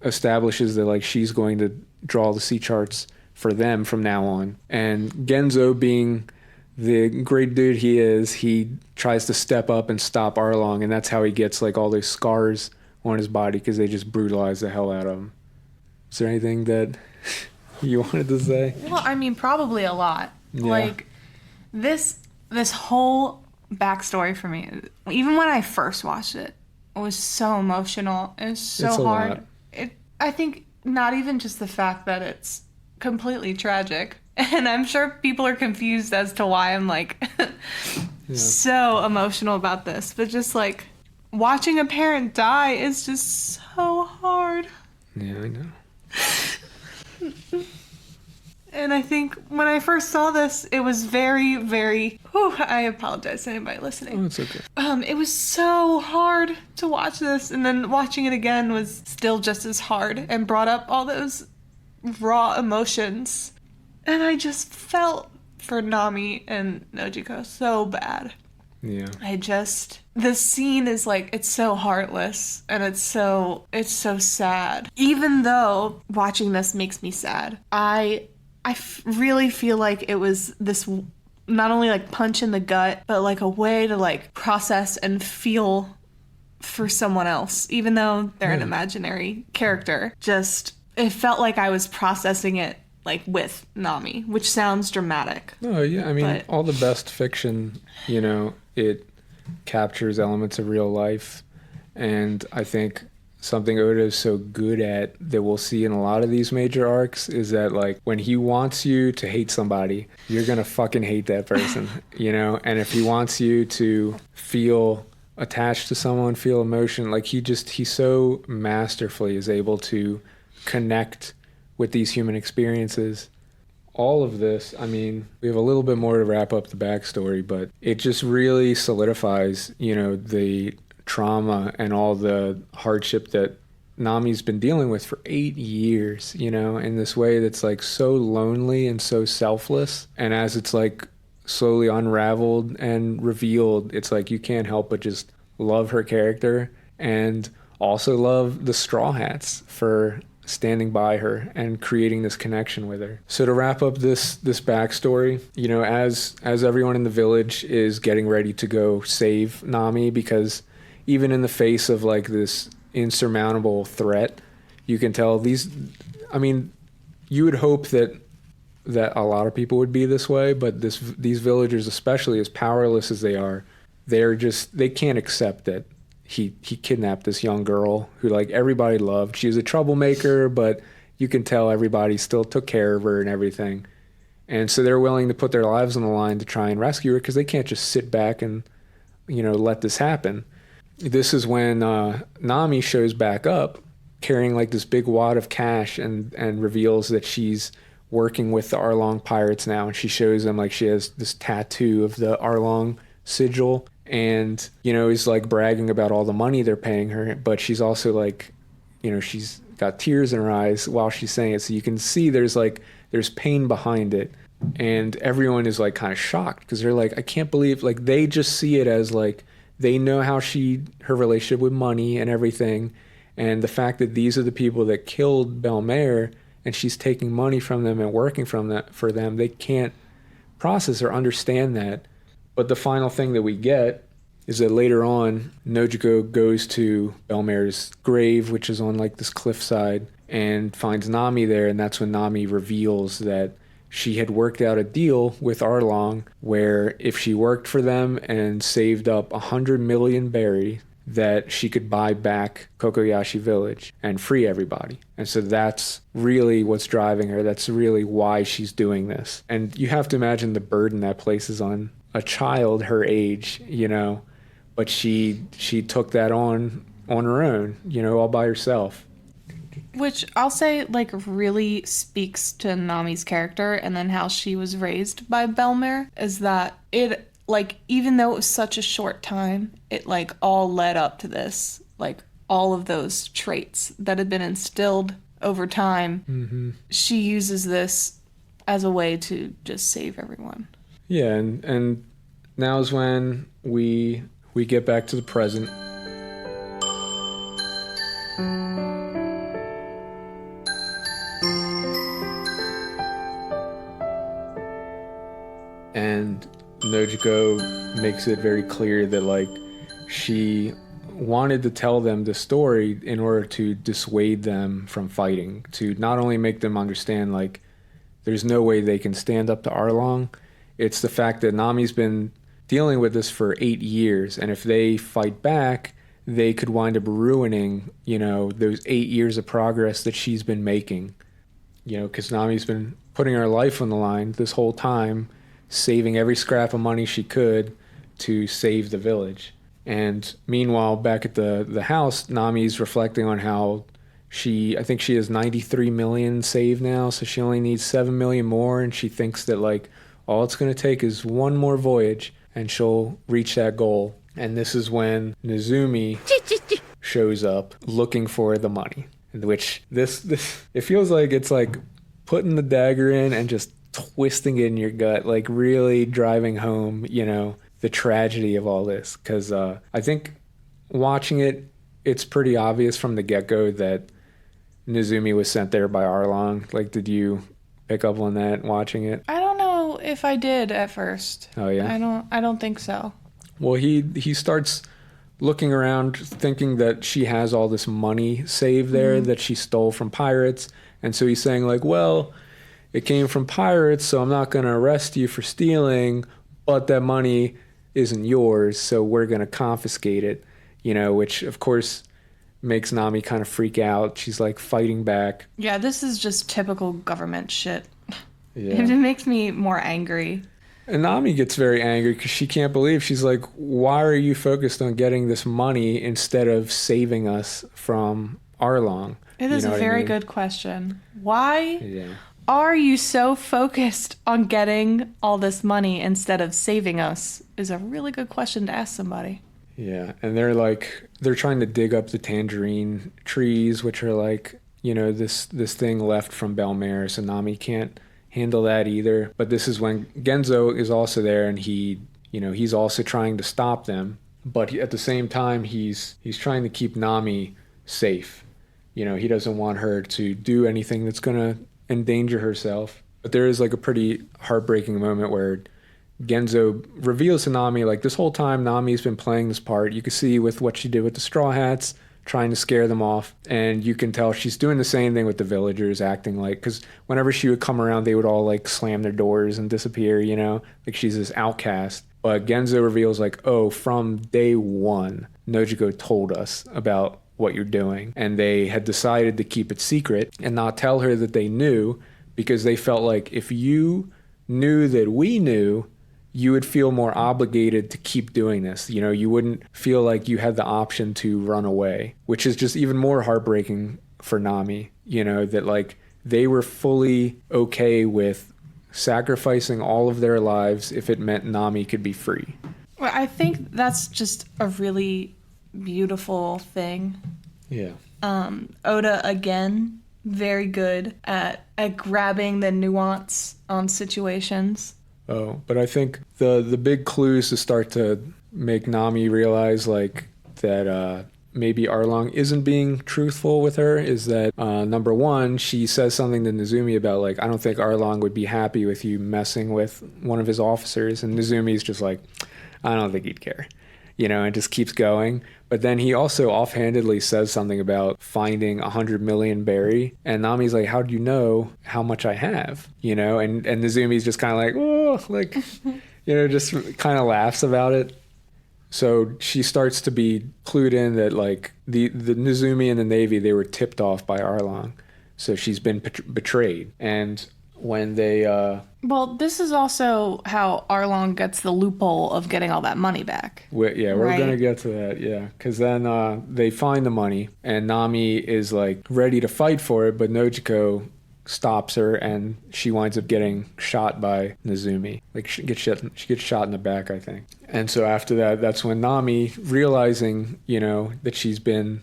establishes that like she's going to draw the sea charts for them from now on. And Genzo, being the great dude he is, he tries to step up and stop Arlong, and that's how he gets like all those scars on his body, because they just brutalize the hell out of him. Is there anything that you wanted to say? Well, I mean, probably a lot. Yeah. Like, this whole backstory for me, even when I first watched it, was so emotional. It was so hard. I think not even just the fact that it's completely tragic, and I'm sure people are confused as to why I'm like so emotional about this, but just like watching a parent die is just so hard. Yeah, I know. And I think when I first saw this, it was very, very... I apologize to anybody listening. Oh, it's okay. It was so hard to watch this, and then watching it again was still just as hard and brought up all those raw emotions. And I just felt for Nami and Nojiko so bad. Yeah. The scene is like, it's so heartless, and it's so sad. Even though watching this makes me sad, I really feel like it was this not only like punch in the gut, but like a way to like process and feel for someone else, even though they're an imaginary character. Just, it felt like I was processing it like with Nami, which sounds dramatic. No, yeah, I mean, all the best fiction, it captures elements of real life. And I think something Oda is so good at that we'll see in a lot of these major arcs is that, like, when he wants you to hate somebody, you're gonna fucking hate that person, and if he wants you to feel attached to someone, feel emotion, like he so masterfully is able to connect with these human experiences. All of this, I mean, we have a little bit more to wrap up the backstory, but it just really solidifies, the trauma and all the hardship that Nami's been dealing with for 8 years, in this way that's like so lonely and so selfless. And as it's like slowly unraveled and revealed, it's like you can't help but just love her character and also love the Straw Hats for standing by her and creating this connection with her. So to wrap up this backstory, you know, as everyone in the village is getting ready to go save Nami, because even in the face of like this insurmountable threat, you can tell I mean, you would hope that a lot of people would be this way, but these villagers, especially as powerless as they are, they can't accept that he kidnapped this young girl who like everybody loved. She was a troublemaker, but you can tell everybody still took care of her and everything. And so they're willing to put their lives on the line to try and rescue her, because they can't just sit back and, you know, let this happen. This is when Nami shows back up carrying like this big wad of cash and reveals that she's working with the Arlong pirates now. And she shows them like she has this tattoo of the Arlong sigil, and, you know, is like bragging about all the money they're paying her. But she's also like, you know, she's got tears in her eyes while she's saying it. So you can see there's pain behind it. And everyone is like kind of shocked, because they're like, I can't believe, like, they just see it as like, they know how her relationship with money and everything. And the fact that these are the people that killed Belmare, and she's taking money from them and working for them, they can't process or understand that. But the final thing that we get is that later on, Nojiko goes to Belmare's grave, which is on like this cliffside, and finds Nami there. And that's when Nami reveals that she had worked out a deal with Arlong where if she worked for them and saved up 100 million berry, that she could buy back Kokoyashi Village and free everybody. And so that's really what's driving her. That's really why she's doing this. And you have to imagine the burden that places on a child her age, you know, but she took that on her own, you know, all by herself. Which I'll say, like, really speaks to Nami's character, and then how she was raised by Belmare, is that it, like, even though it was such a short time, it, like, all led up to this. Like, all of those traits that had been instilled over time, she uses this as a way to just save everyone. Yeah, and now is when we get back to the present. And Nojiko makes it very clear that, like, she wanted to tell them the story in order to dissuade them from fighting, to not only make them understand, like, there's no way they can stand up to Arlong. It's the fact that Nami's been dealing with this for 8 years, and if they fight back, they could wind up ruining, you know, those 8 years of progress that she's been making. You know, because Nami's been putting her life on the line this whole time, saving every scrap of money she could to save the village. And meanwhile, back at the house, Nami's reflecting on how I think she has 93 million saved now, so she only needs 7 million more, and she thinks that, like, all it's going to take is one more voyage, and she'll reach that goal. And this is when Nezumi shows up looking for the money, which this it feels like it's like putting the dagger in and just twisting it in your gut, like really driving home, you know, the tragedy of all this. Because I think watching it, it's pretty obvious from the get-go that Nezumi was sent there by Arlong. Like, did you pick up on that watching it? I don't know if I did at first. Oh, yeah? I don't think so. Well, he starts looking around thinking that she has all this money saved there that she stole from pirates. And so he's saying, like, well, it came from pirates, so I'm not going to arrest you for stealing, but that money isn't yours, so we're going to confiscate it, you know, which, of course, makes Nami kind of freak out. She's, like, fighting back. Yeah, this is just typical government shit. Yeah. It makes me more angry. And Nami gets very angry because she can't believe. She's like, why are you focused on getting this money instead of saving us from Arlong? It is a very good question. Why Yeah. are you so focused on getting all this money instead of saving us? Is a really good question to ask somebody. Yeah, and they're trying to dig up the tangerine trees, which are like, you know, this thing left from Belmare, so Nami can't handle that either. But this is when Genzo is also there, and he's also trying to stop them, but at the same time he's trying to keep Nami safe, he doesn't want her to do anything that's going to endanger herself. But there is like a pretty heartbreaking moment where Genzo reveals to Nami, like, this whole time Nami's been playing this part. You can see with what she did with the Straw Hats, trying to scare them off. And you can tell she's doing the same thing with the villagers, acting like, because whenever she would come around, they would all like slam their doors and disappear, like she's this outcast. But Genzo reveals, like, oh, from day one, Nojiko told us about what you're doing. And they had decided to keep it secret and not tell her that they knew, because they felt like if you knew that we knew, you would feel more obligated to keep doing this. You wouldn't feel like you had the option to run away, which is just even more heartbreaking for Nami, that like they were fully okay with sacrificing all of their lives if it meant Nami could be free. Well, I think that's just a really beautiful thing. Yeah. Oda, again, very good at grabbing the nuance on situations. Oh, but I think the big clues to start to make Nami realize like that maybe Arlong isn't being truthful with her is that number one, she says something to Nezumi about like, I don't think Arlong would be happy with you messing with one of his officers, and Nezumi's just like, I don't think he'd care, and just keeps going. But then he also offhandedly says something about finding 100 million berry, and Nami's like, how do you know how much I have? And Nezumi's just kind of like, oh, like, just kind of laughs about it. So she starts to be clued in that like the Nezumi and the Navy, they were tipped off by Arlong. So she's been betrayed. And when they... Well, this is also how Arlong gets the loophole of getting all that money back. We're right? going to get to that, yeah. Because then they find the money, and Nami is like ready to fight for it, but Nojiko stops her, and she winds up getting shot by Nezumi. Like she gets shot in the back, I think. And so after that, that's when Nami, realizing, that she's been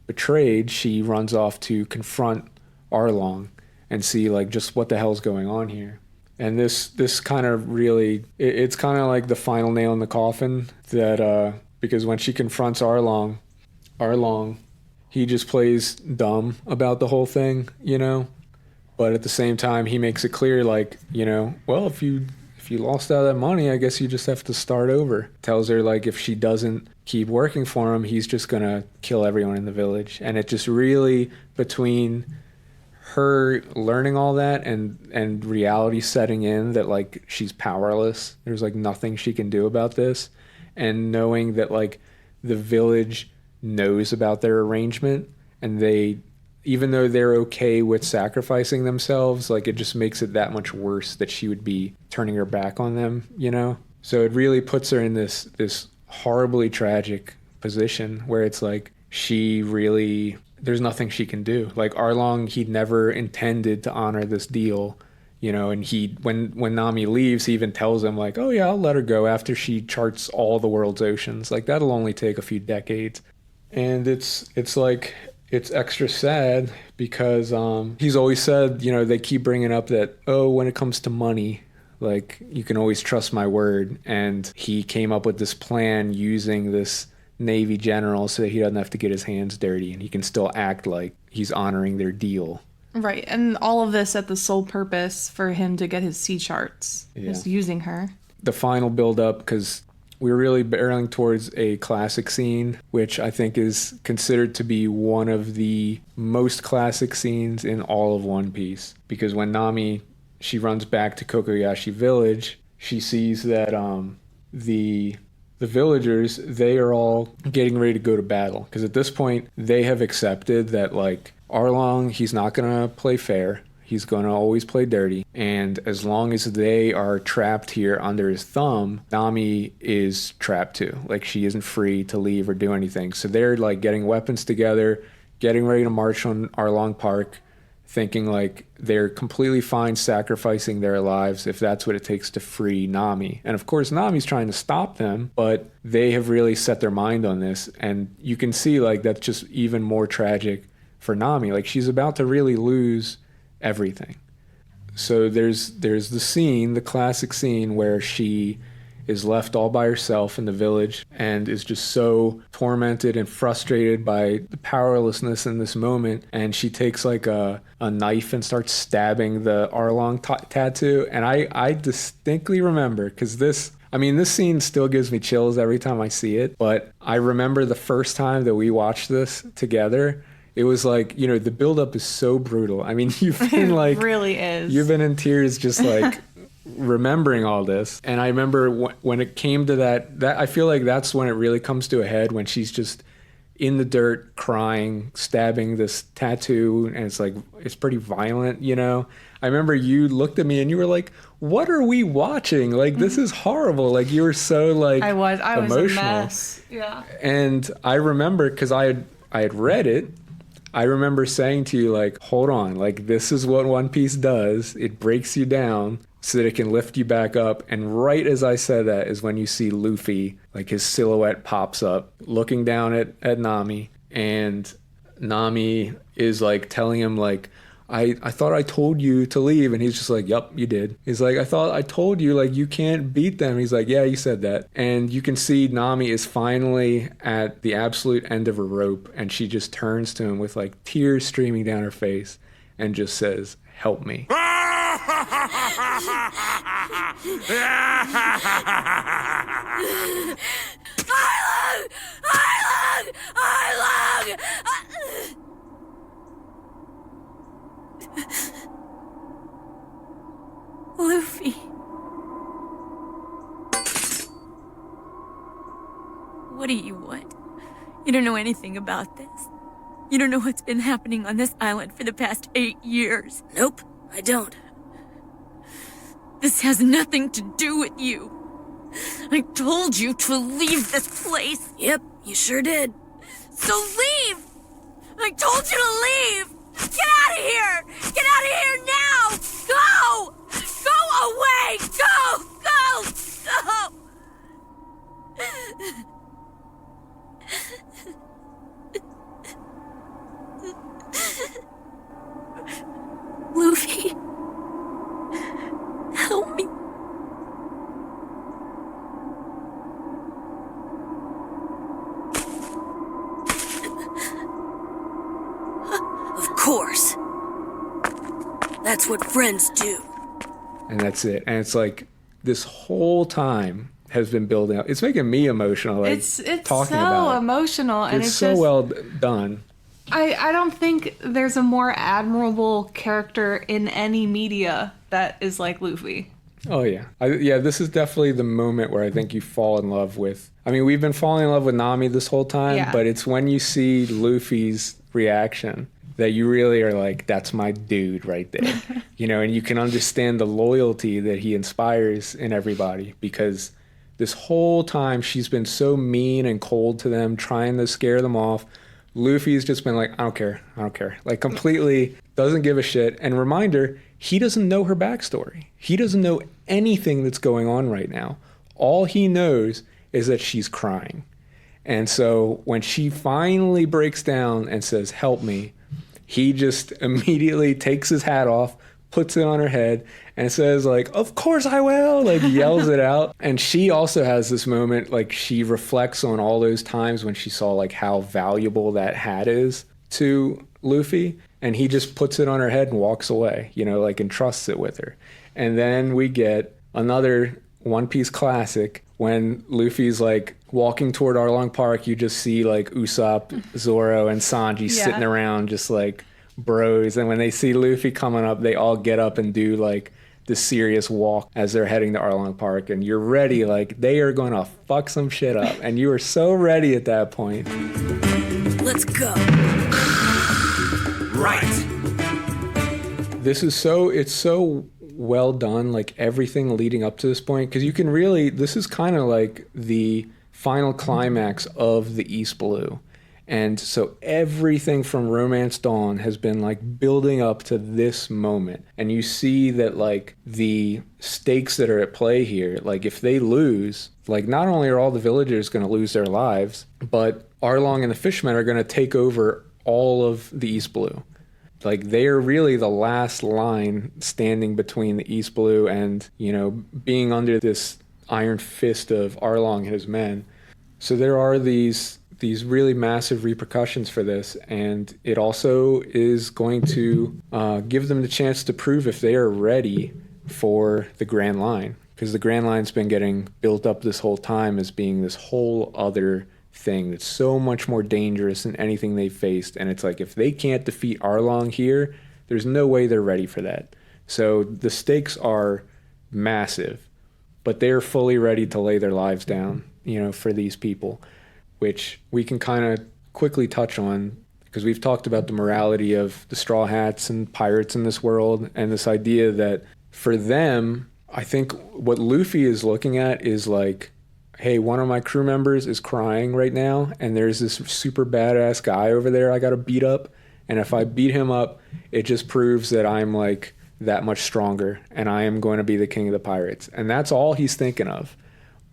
betrayed, she runs off to confront Arlong and see like just what the hell's going on here. And this kind of really, it's kind of like the final nail in the coffin that, because when she confronts Arlong, he just plays dumb about the whole thing, but at the same time, he makes it clear, like, well, if you lost out that money, I guess you just have to start over. Tells her, like, if she doesn't keep working for him, he's just going to kill everyone in the village. And it just really, between her learning all that and reality setting in that like she's powerless, there's like nothing she can do about this, and knowing that like the village knows about their arrangement, and they, even though they're okay with sacrificing themselves, like it just makes it that much worse that she would be turning her back on them, so it really puts her in this horribly tragic position where it's like she really, there's nothing she can do. Like Arlong, he never intended to honor this deal, and he, when Nami leaves, he even tells him like, oh yeah, I'll let her go after she charts all the world's oceans. Like that'll only take a few decades. And it's like, it's extra sad because he's always said, they keep bringing up that, oh, when it comes to money, like you can always trust my word. And he came up with this plan using this Navy general so that he doesn't have to get his hands dirty, and he can still act like he's honoring their deal. Right, and all of this at the sole purpose for him to get his sea charts. Yeah. Just using her. The final build-up, because we're really barreling towards a classic scene, which I think is considered to be one of the most classic scenes in all of One Piece. Because when Nami, she runs back to Kokoyashi Village, she sees that the villagers, they are all getting ready to go to battle. Because at this point, they have accepted that, like, Arlong, he's not going to play fair. He's going to always play dirty. And as long as they are trapped here under his thumb, Nami is trapped too. Like, she isn't free to leave or do anything. So they're, like, getting weapons together, getting ready to march on Arlong Park, thinking, like, they're completely fine sacrificing their lives if that's what it takes to free Nami. And, of course, Nami's trying to stop them, but they have really set their mind on this. And you can see, like, that's just even more tragic for Nami. Like, she's about to really lose everything. So there's the scene, the classic scene where she is left all by herself in the village and is just so tormented and frustrated by the powerlessness in this moment. And she takes like a knife and starts stabbing the Arlong tattoo. And I distinctly remember, because this scene still gives me chills every time I see it. But I remember the first time that we watched this together, it was like, the buildup is so brutal. I mean, you've been like, it really is. You've been in tears just like remembering all this. And I remember when it came to that I feel like that's when it really comes to a head, when she's just in the dirt crying, stabbing this tattoo, and it's pretty violent. I remember you looked at me and you were like, what are we watching? Like, this is horrible. Like, you were so like I was emotional. a mess. Yeah. And I remember, because I had read it, I remember saying to you, like, hold on, like, this is what One Piece does. It breaks you down so that it can lift you back up. And right as I said that is when you see Luffy, like, his silhouette pops up, looking down at Nami. And Nami is, like, telling him, like, I thought I told you to leave. And he's just like, yep, you did. He's like, I thought I told you, like, you can't beat them. He's like, yeah, you said that. And you can see Nami is finally at the absolute end of her rope. And she just turns to him with, like, tears streaming down her face and just says, help me. Luffy. What do you want? You don't know anything about this. You don't know what's been happening on this island for the past 8 years. Nope, I don't. This has nothing to do with you. I told you to leave this place. Yep, you sure did. So leave! I told you to leave! Get out of here! Get out of here now! Go! Go away! Go! Go! Go! Luffy. Help me. Of course. That's what friends do. And that's it. And it's like this whole time has been building up. It's making me emotional. Like, It's talking so about it. emotional, and It's so just, well done. I don't think there's a more admirable character in any media that is like Luffy. Oh yeah, this is definitely the moment where I think you fall in love with. I mean, we've been falling in love with Nami this whole time, Yeah. but it's when you see Luffy's reaction that you really are like, that's my dude right there. And you can understand the loyalty that he inspires in everybody, because this whole time she's been so mean and cold to them, trying to scare them off. Luffy's just been like, I don't care. Like, completely doesn't give a shit. And reminder, he doesn't know her backstory. He doesn't know anything that's going on right now. All he knows is that she's crying. And so when she finally breaks down and says, help me, he just immediately takes his hat off, puts it on her head, and says, like, of course I will, like, yells it out. And she also has this moment, like, she reflects on all those times when she saw, like, how valuable that hat is to Luffy. And he just puts it on her head and walks away, like, entrusts it with her. And then we get another One Piece classic when Luffy's, like, walking toward Arlong Park. You just see, like, Usopp, Zoro, and Sanji sitting around just, like, bros. And when they see Luffy coming up, they all get up and do, like, this serious walk as they're heading to Arlong Park. And you're ready, like, they are going to fuck some shit up. And you are so ready at that point. Let's go. Right. It's so well done, like, everything leading up to this point, because you can really, this is kind of like the final climax of the East Blue. And so everything from Romance Dawn has been, like, building up to this moment. And you see that, like, the stakes that are at play here, like, if they lose, like, not only are all the villagers going to lose their lives, but Arlong and the fishermen are going to take over all of the East Blue. Like, they are really the last line standing between the East Blue and, being under this iron fist of Arlong and his men. So there are these really massive repercussions for this, and it also is going to give them the chance to prove if they are ready for the Grand Line, because the Grand Line's been getting built up this whole time as being this whole other thing that's so much more dangerous than anything they faced. And it's like, if they can't defeat Arlong here, there's no way they're ready for that. So the stakes are massive, but they're fully ready to lay their lives down, for these people, which we can kind of quickly touch on, because we've talked about the morality of the Straw Hats and pirates in this world, and this idea that for them, I think what Luffy is looking at is like, hey, one of my crew members is crying right now, and there's this super badass guy over there I gotta beat up, and if I beat him up, it just proves that I'm like that much stronger, and I am going to be the king of the pirates. And that's all he's thinking of.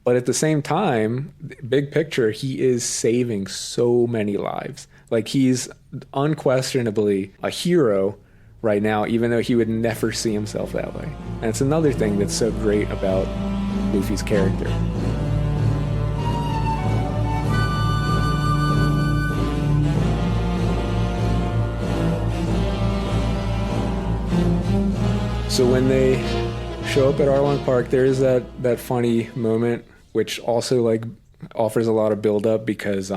But at the same time, big picture, he is saving so many lives. Like, he's unquestionably a hero right now, even though he would never see himself that way. And it's another thing that's so great about Luffy's character. So when they show up at Arlong Park, there is that funny moment, which also like offers a lot of build-up, because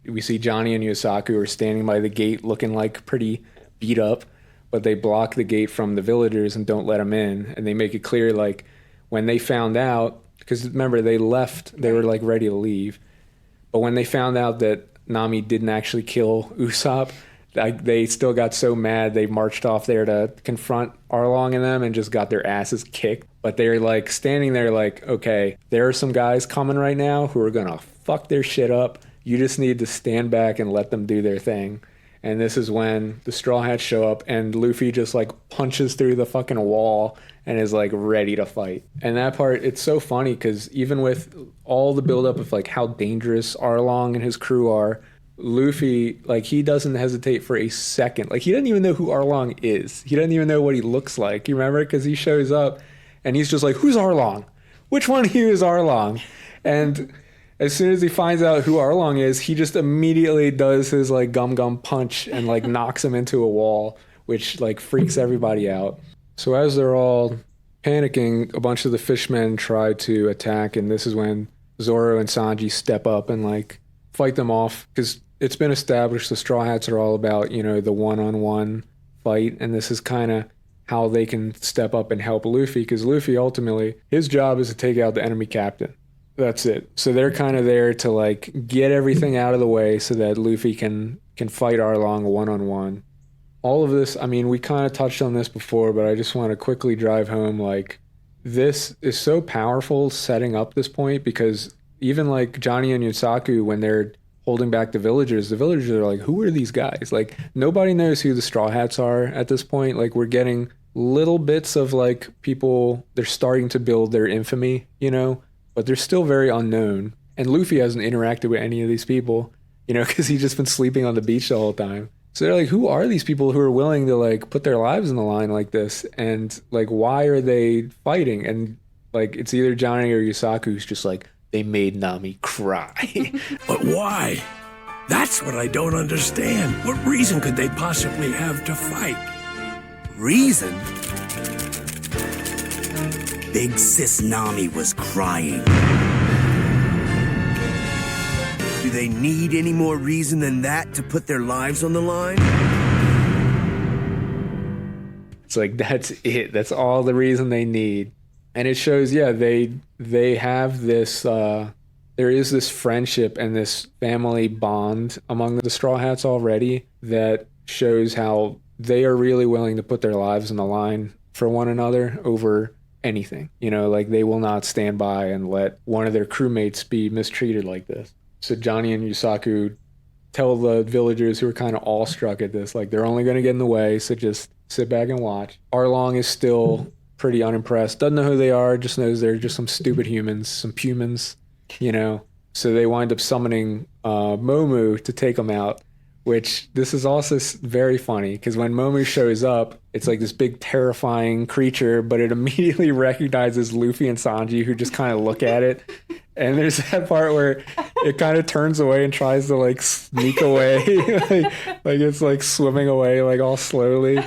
we see Johnny and Yosaku are standing by the gate looking like pretty beat up, but they block the gate from the villagers and don't let them in. And they make it clear, like, when they found out, because remember, they left, they were like ready to leave, but when they found out that Nami didn't actually kill Usopp, they still got so mad they marched off there to confront Arlong and them and just got their asses kicked. But they're like standing there like, okay, there are some guys coming right now who are gonna fuck their shit up. You just need to stand back and let them do their thing. And this is when the Straw Hats show up and Luffy just like punches through the fucking wall and is like ready to fight. And that part, it's so funny because even with all the buildup of like how dangerous Arlong and his crew are, Luffy, like, he doesn't hesitate for a second. Like, he doesn't even know who Arlong is. He doesn't even know what he looks like. You remember? Because he shows up and he's just like, who's Arlong? Which one of you is Arlong? And as soon as he finds out who Arlong is, he just immediately does his like gum punch and like knocks him into a wall, which like freaks everybody out. So as they're all panicking, a bunch of the fishmen try to attack, and this is when Zoro and Sanji step up and like fight them off, because it's been established the Straw Hats are all about, the one-on-one fight, and this is kind of how they can step up and help Luffy, because Luffy ultimately, his job is to take out the enemy captain. That's it. So they're kind of there to like get everything out of the way so that Luffy can fight Arlong one-on-one. All of this, I mean, we kind of touched on this before, but I just want to quickly drive home, like, this is so powerful setting up this point, because even like Johnny and Yusaku, when they're holding back the villagers are like, who are these guys? Like, nobody knows who the Straw Hats are at this point. Like, we're getting little bits of like people, they're starting to build their infamy, but they're still very unknown. And Luffy hasn't interacted with any of these people, because he's just been sleeping on the beach the whole time. So they're like, who are these people who are willing to like put their lives on the line like this? And like, why are they fighting? And like, it's either Johnny or Yusaku who's just like, they made Nami cry. But why? That's what I don't understand. What reason could they possibly have to fight? Reason? Big sis Nami was crying. Do they need any more reason than that to put their lives on the line? It's like, that's it. That's all the reason they need. And it shows, yeah, they have this, there is this friendship and this family bond among the Straw Hats already that shows how they are really willing to put their lives on the line for one another over anything. Like, they will not stand by and let one of their crewmates be mistreated like this. So Johnny and Yusaku tell the villagers who are kind of awestruck at this, like, they're only going to get in the way, so just sit back and watch. Arlong is still pretty unimpressed, doesn't know who they are, just knows they're just some stupid humans, some humans, So they wind up summoning Momu to take them out, which this is also very funny because when Momu shows up, it's like this big terrifying creature, but it immediately recognizes Luffy and Sanji, who just kind of look at it. And there's that part where it kind of turns away and tries to like sneak away, like it's like swimming away like all slowly.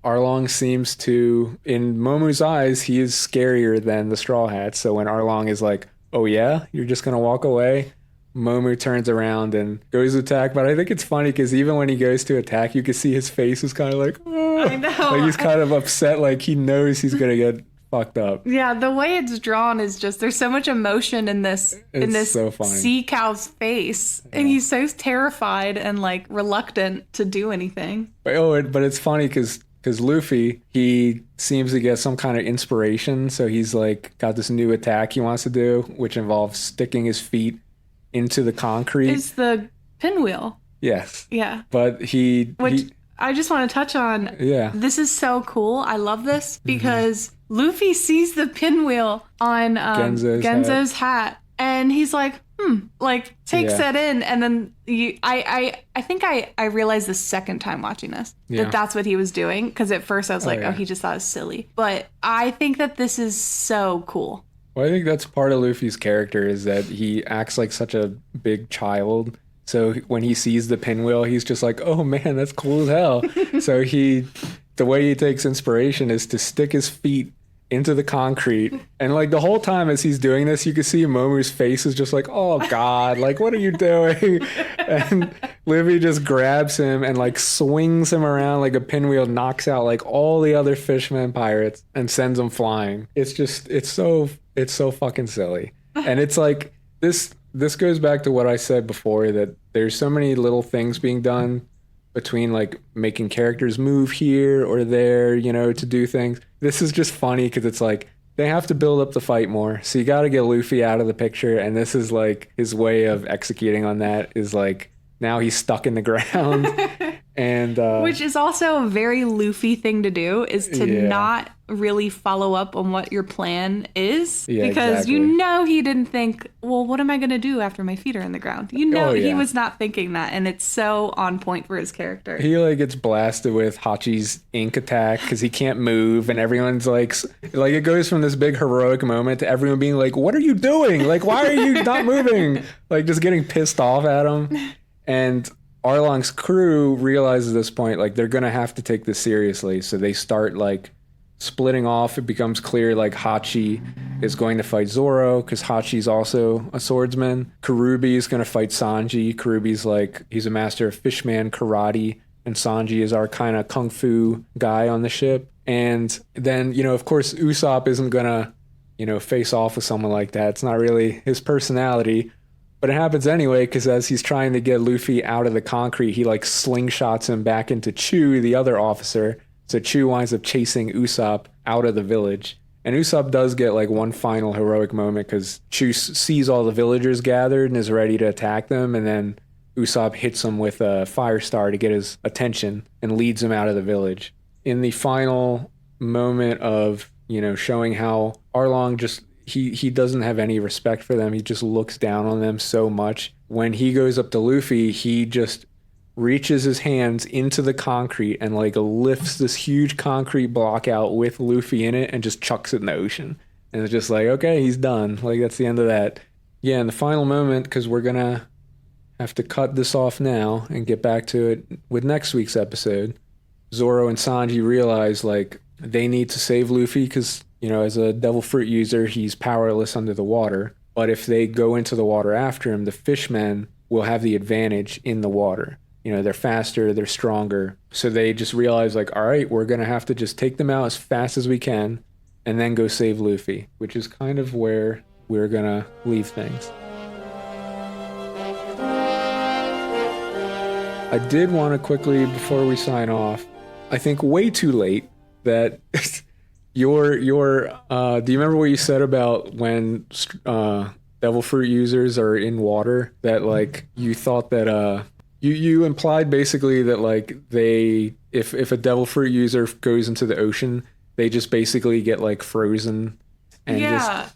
Arlong seems to, in Momu's eyes, he is scarier than the Straw Hats. So when Arlong is like, "Oh yeah, you're just gonna walk away," Momu turns around and goes to attack. But I think it's funny because even when he goes to attack, you can see his face is kind of like, oh. I know. Like he's kind of upset, like he knows he's gonna get fucked up. Yeah, the way it's drawn is just, there's so much emotion in this so funny. sea cow's face, and he's so terrified and like reluctant to do anything. But it's funny because Luffy, he seems to get some kind of inspiration, so he's like got this new attack he wants to do, which involves sticking his feet into the concrete. It's the pinwheel. Yes. Yeah. But I just want to touch on. Yeah. This is so cool. I love this because Luffy sees the pinwheel on Genzo's hat, and he's like, like takes that in, and then I think I realized the second time watching this that that's what he was doing, because at first I was like, oh, he just thought it was silly, but I think that this is so cool. Well, I think that's part of Luffy's character, is that he acts like such a big child. So when he sees the pinwheel, he's just like, oh man, that's cool as hell. So the way he takes inspiration is to stick his feet into the concrete. And like the whole time as he's doing this, you can see Momu's face is just like, oh God, like what are you doing? And Luffy just grabs him and like swings him around like a pinwheel, knocks out like all the other fishermen pirates and sends them flying. It's so fucking silly. And it's like this goes back to what I said before, that there's so many little things being done between like making characters move here or there, you know, to do things. This is just funny because it's like they have to build up the fight more. So you got to get Luffy out of the picture. And this is like his way of executing on that, is like now he's stuck in the ground. And which is also a very Luffy thing to do, is to not really follow up on what your plan is, because you know he didn't think, well, what am I going to do after my feet are in the ground? You know, he was not thinking that, and it's so on point for his character. He like gets blasted with Hachi's ink attack because he can't move, and everyone's like it goes from this big heroic moment to everyone being like, what are you doing? Like, why are you not moving? Like just getting pissed off at him. And Arlong's crew realizes at this point, like, they're going to have to take this seriously. So they start, like, splitting off. It becomes clear, like, Hachi is going to fight Zoro because Hachi's also a swordsman. Karubi is going to fight Sanji. Karubi's, like, he's a master of fishman karate. And Sanji is our kind of kung fu guy on the ship. And then, you know, of course, Usopp isn't going to, you know, face off with someone like that. It's not really his personality. But it happens anyway, because as he's trying to get Luffy out of the concrete, he like slingshots him back into Chu, the other officer. So Chu winds up chasing Usopp out of the village. And Usopp does get like one final heroic moment because Chu sees all the villagers gathered and is ready to attack them. And then Usopp hits him with a fire star to get his attention and leads him out of the village. In the final moment of, you know, showing how Arlong just... He doesn't have any respect for them. He just looks down on them so much. When he goes up to Luffy, he just reaches his hands into the concrete and like lifts this huge concrete block out with Luffy in it and just chucks it in the ocean. And it's just like, okay, he's done. Like, that's the end of that. Yeah, in the final moment, because we're going to have to cut this off now and get back to it with next week's episode, Zoro and Sanji realize, like, they need to save Luffy because... You know, as a devil fruit user, he's powerless under the water. But if they go into the water after him, the fishmen will have the advantage in the water. You know, they're faster, they're stronger. So they just realize, like, all right, we're going to have to just take them out as fast as we can and then go save Luffy, which is kind of where we're going to leave things. I did want to quickly, before we sign off, I think way too late, that... do you remember what you said about when devil fruit users are in water, that like you thought that you implied basically that like they if a devil fruit user goes into the ocean, they just basically get like frozen. And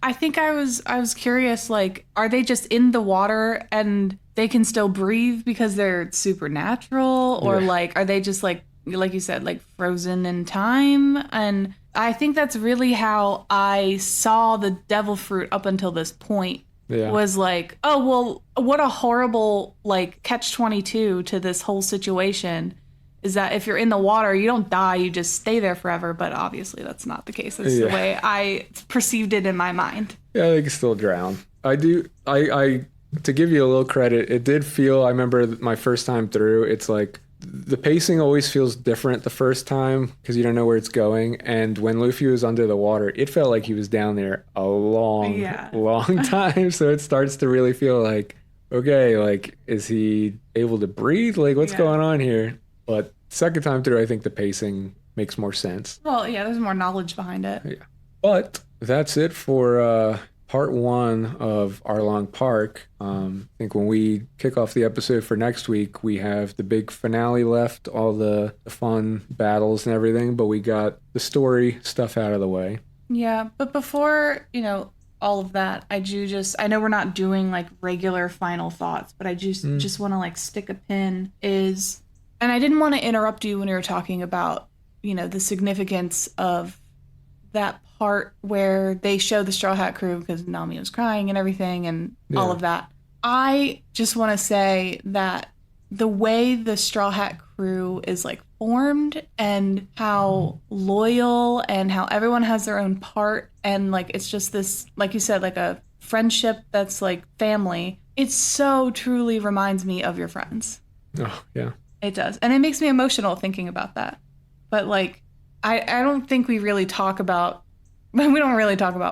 I think I was curious, like, are they just in the water and they can still breathe because they're supernatural, or Yeah. like are they just like you said, like frozen in time? And I think that's really how I saw the devil fruit up until this point. Yeah. Was like, oh well, what a horrible like catch-22 to this whole situation is that if you're in the water, you don't die, you just stay there forever. But obviously that's not the case. That's the way I perceived it in my mind. Yeah, they can still drown. I to give you a little credit, it did feel, I remember my first time through, it's like the pacing always feels different the first time because you don't know where it's going. And when Luffy was under the water, it felt like he was down there a long time. So it starts to really feel like, okay, like, is he able to breathe? Like, what's going on here? But second time through, I think the pacing makes more sense. Well, yeah, there's more knowledge behind it. Yeah. But that's it for part 1 of Arlong Park. I think when we kick off the episode for next week, we have the big finale left, all the fun battles and everything, but we got the story stuff out of the way. Yeah, but before, all of that, I know we're not doing like regular final thoughts, but I just want to like stick a pin and I didn't want to interrupt you when you were talking about, the significance of that part where they show the Straw Hat crew because Nami was crying and everything and all of that. I just want to say that the way the Straw Hat crew is like formed and how loyal and how everyone has their own part and like it's just this, like you said, like a friendship that's like family. It so truly reminds me of your friends. Oh, yeah. It does. And it makes me emotional thinking about that. But like I don't think we don't really talk about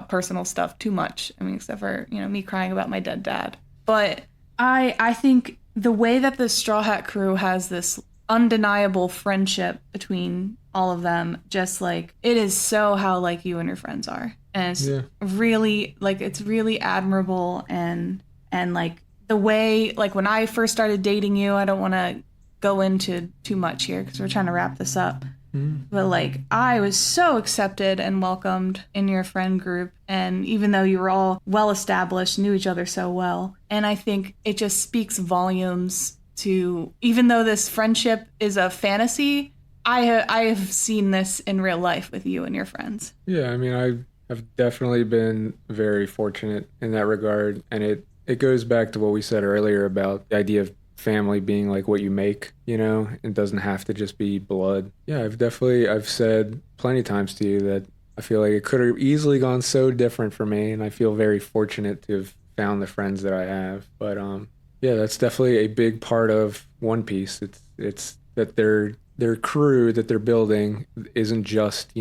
personal stuff too much. I mean, except for, me crying about my dead dad. But I think the way that the Straw Hat crew has this undeniable friendship between all of them, just like it is so how like you and your friends are. And it's really like it's really admirable and like the way like when I first started dating you, I don't want to go into too much here because we're trying to wrap this up. But like I was so accepted and welcomed in your friend group, and even though you were all well established, knew each other so well, and I think it just speaks volumes to, even though this friendship is a fantasy, I have seen this in real life with you and your friends. Yeah, I mean, I have definitely been very fortunate in that regard, and it goes back to what we said earlier about the idea of family being like what you make, it doesn't have to just be blood. Yeah, I've said plenty of times to you that I feel like it could have easily gone so different for me, and I feel very fortunate to have found the friends that I have. But yeah, that's definitely a big part of One Piece. It's that their crew that they're building isn't just,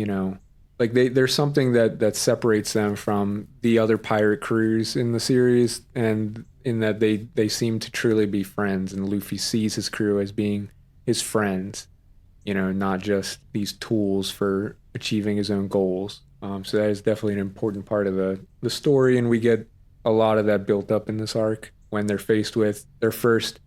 like there's something that separates them from the other pirate crews in the series, and in that they seem to truly be friends, and Luffy sees his crew as being his friends, not just these tools for achieving his own goals. So that is definitely an important part of the story, and we get a lot of that built up in this arc when they're faced with their first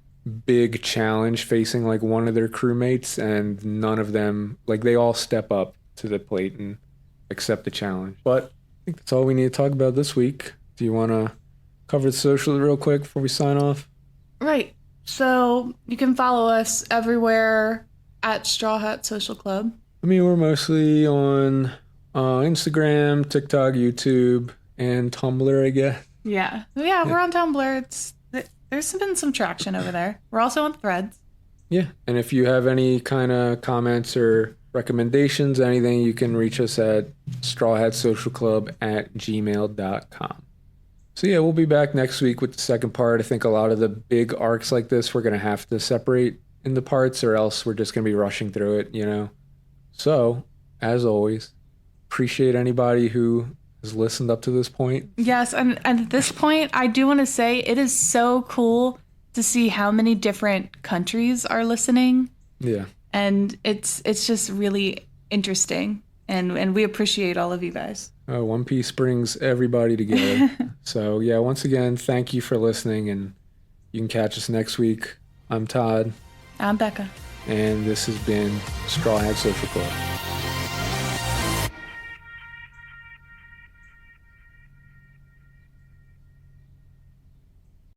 big challenge, facing like one of their crewmates, and none of them, like they all step up to the plate and accept the challenge. But I think that's all we need to talk about this week. Do you want to cover the socials real quick before we sign off? Right. So you can follow us everywhere at Straw Hat Social Club. I mean, we're mostly on Instagram, TikTok, YouTube, and Tumblr, I guess. Yeah, we're on Tumblr. There's been some traction over there. We're also on Threads. Yeah, and if you have any kind of comments or recommendations, anything, you can reach us at strawhatsocialclub@gmail.com. So yeah, we'll be back next week with the second part. I think a lot of the big arcs like this, we're going to have to separate into parts, or else we're just going to be rushing through it, So, as always, appreciate anybody who has listened up to this point. Yes, and at this point, I do want to say it is so cool to see how many different countries are listening. Yeah. And it's just really interesting. And we appreciate all of you guys. One Piece brings everybody together. So, yeah, once again, thank you for listening, and you can catch us next week. I'm Todd. I'm Becca. And this has been Straw Hat Social Club.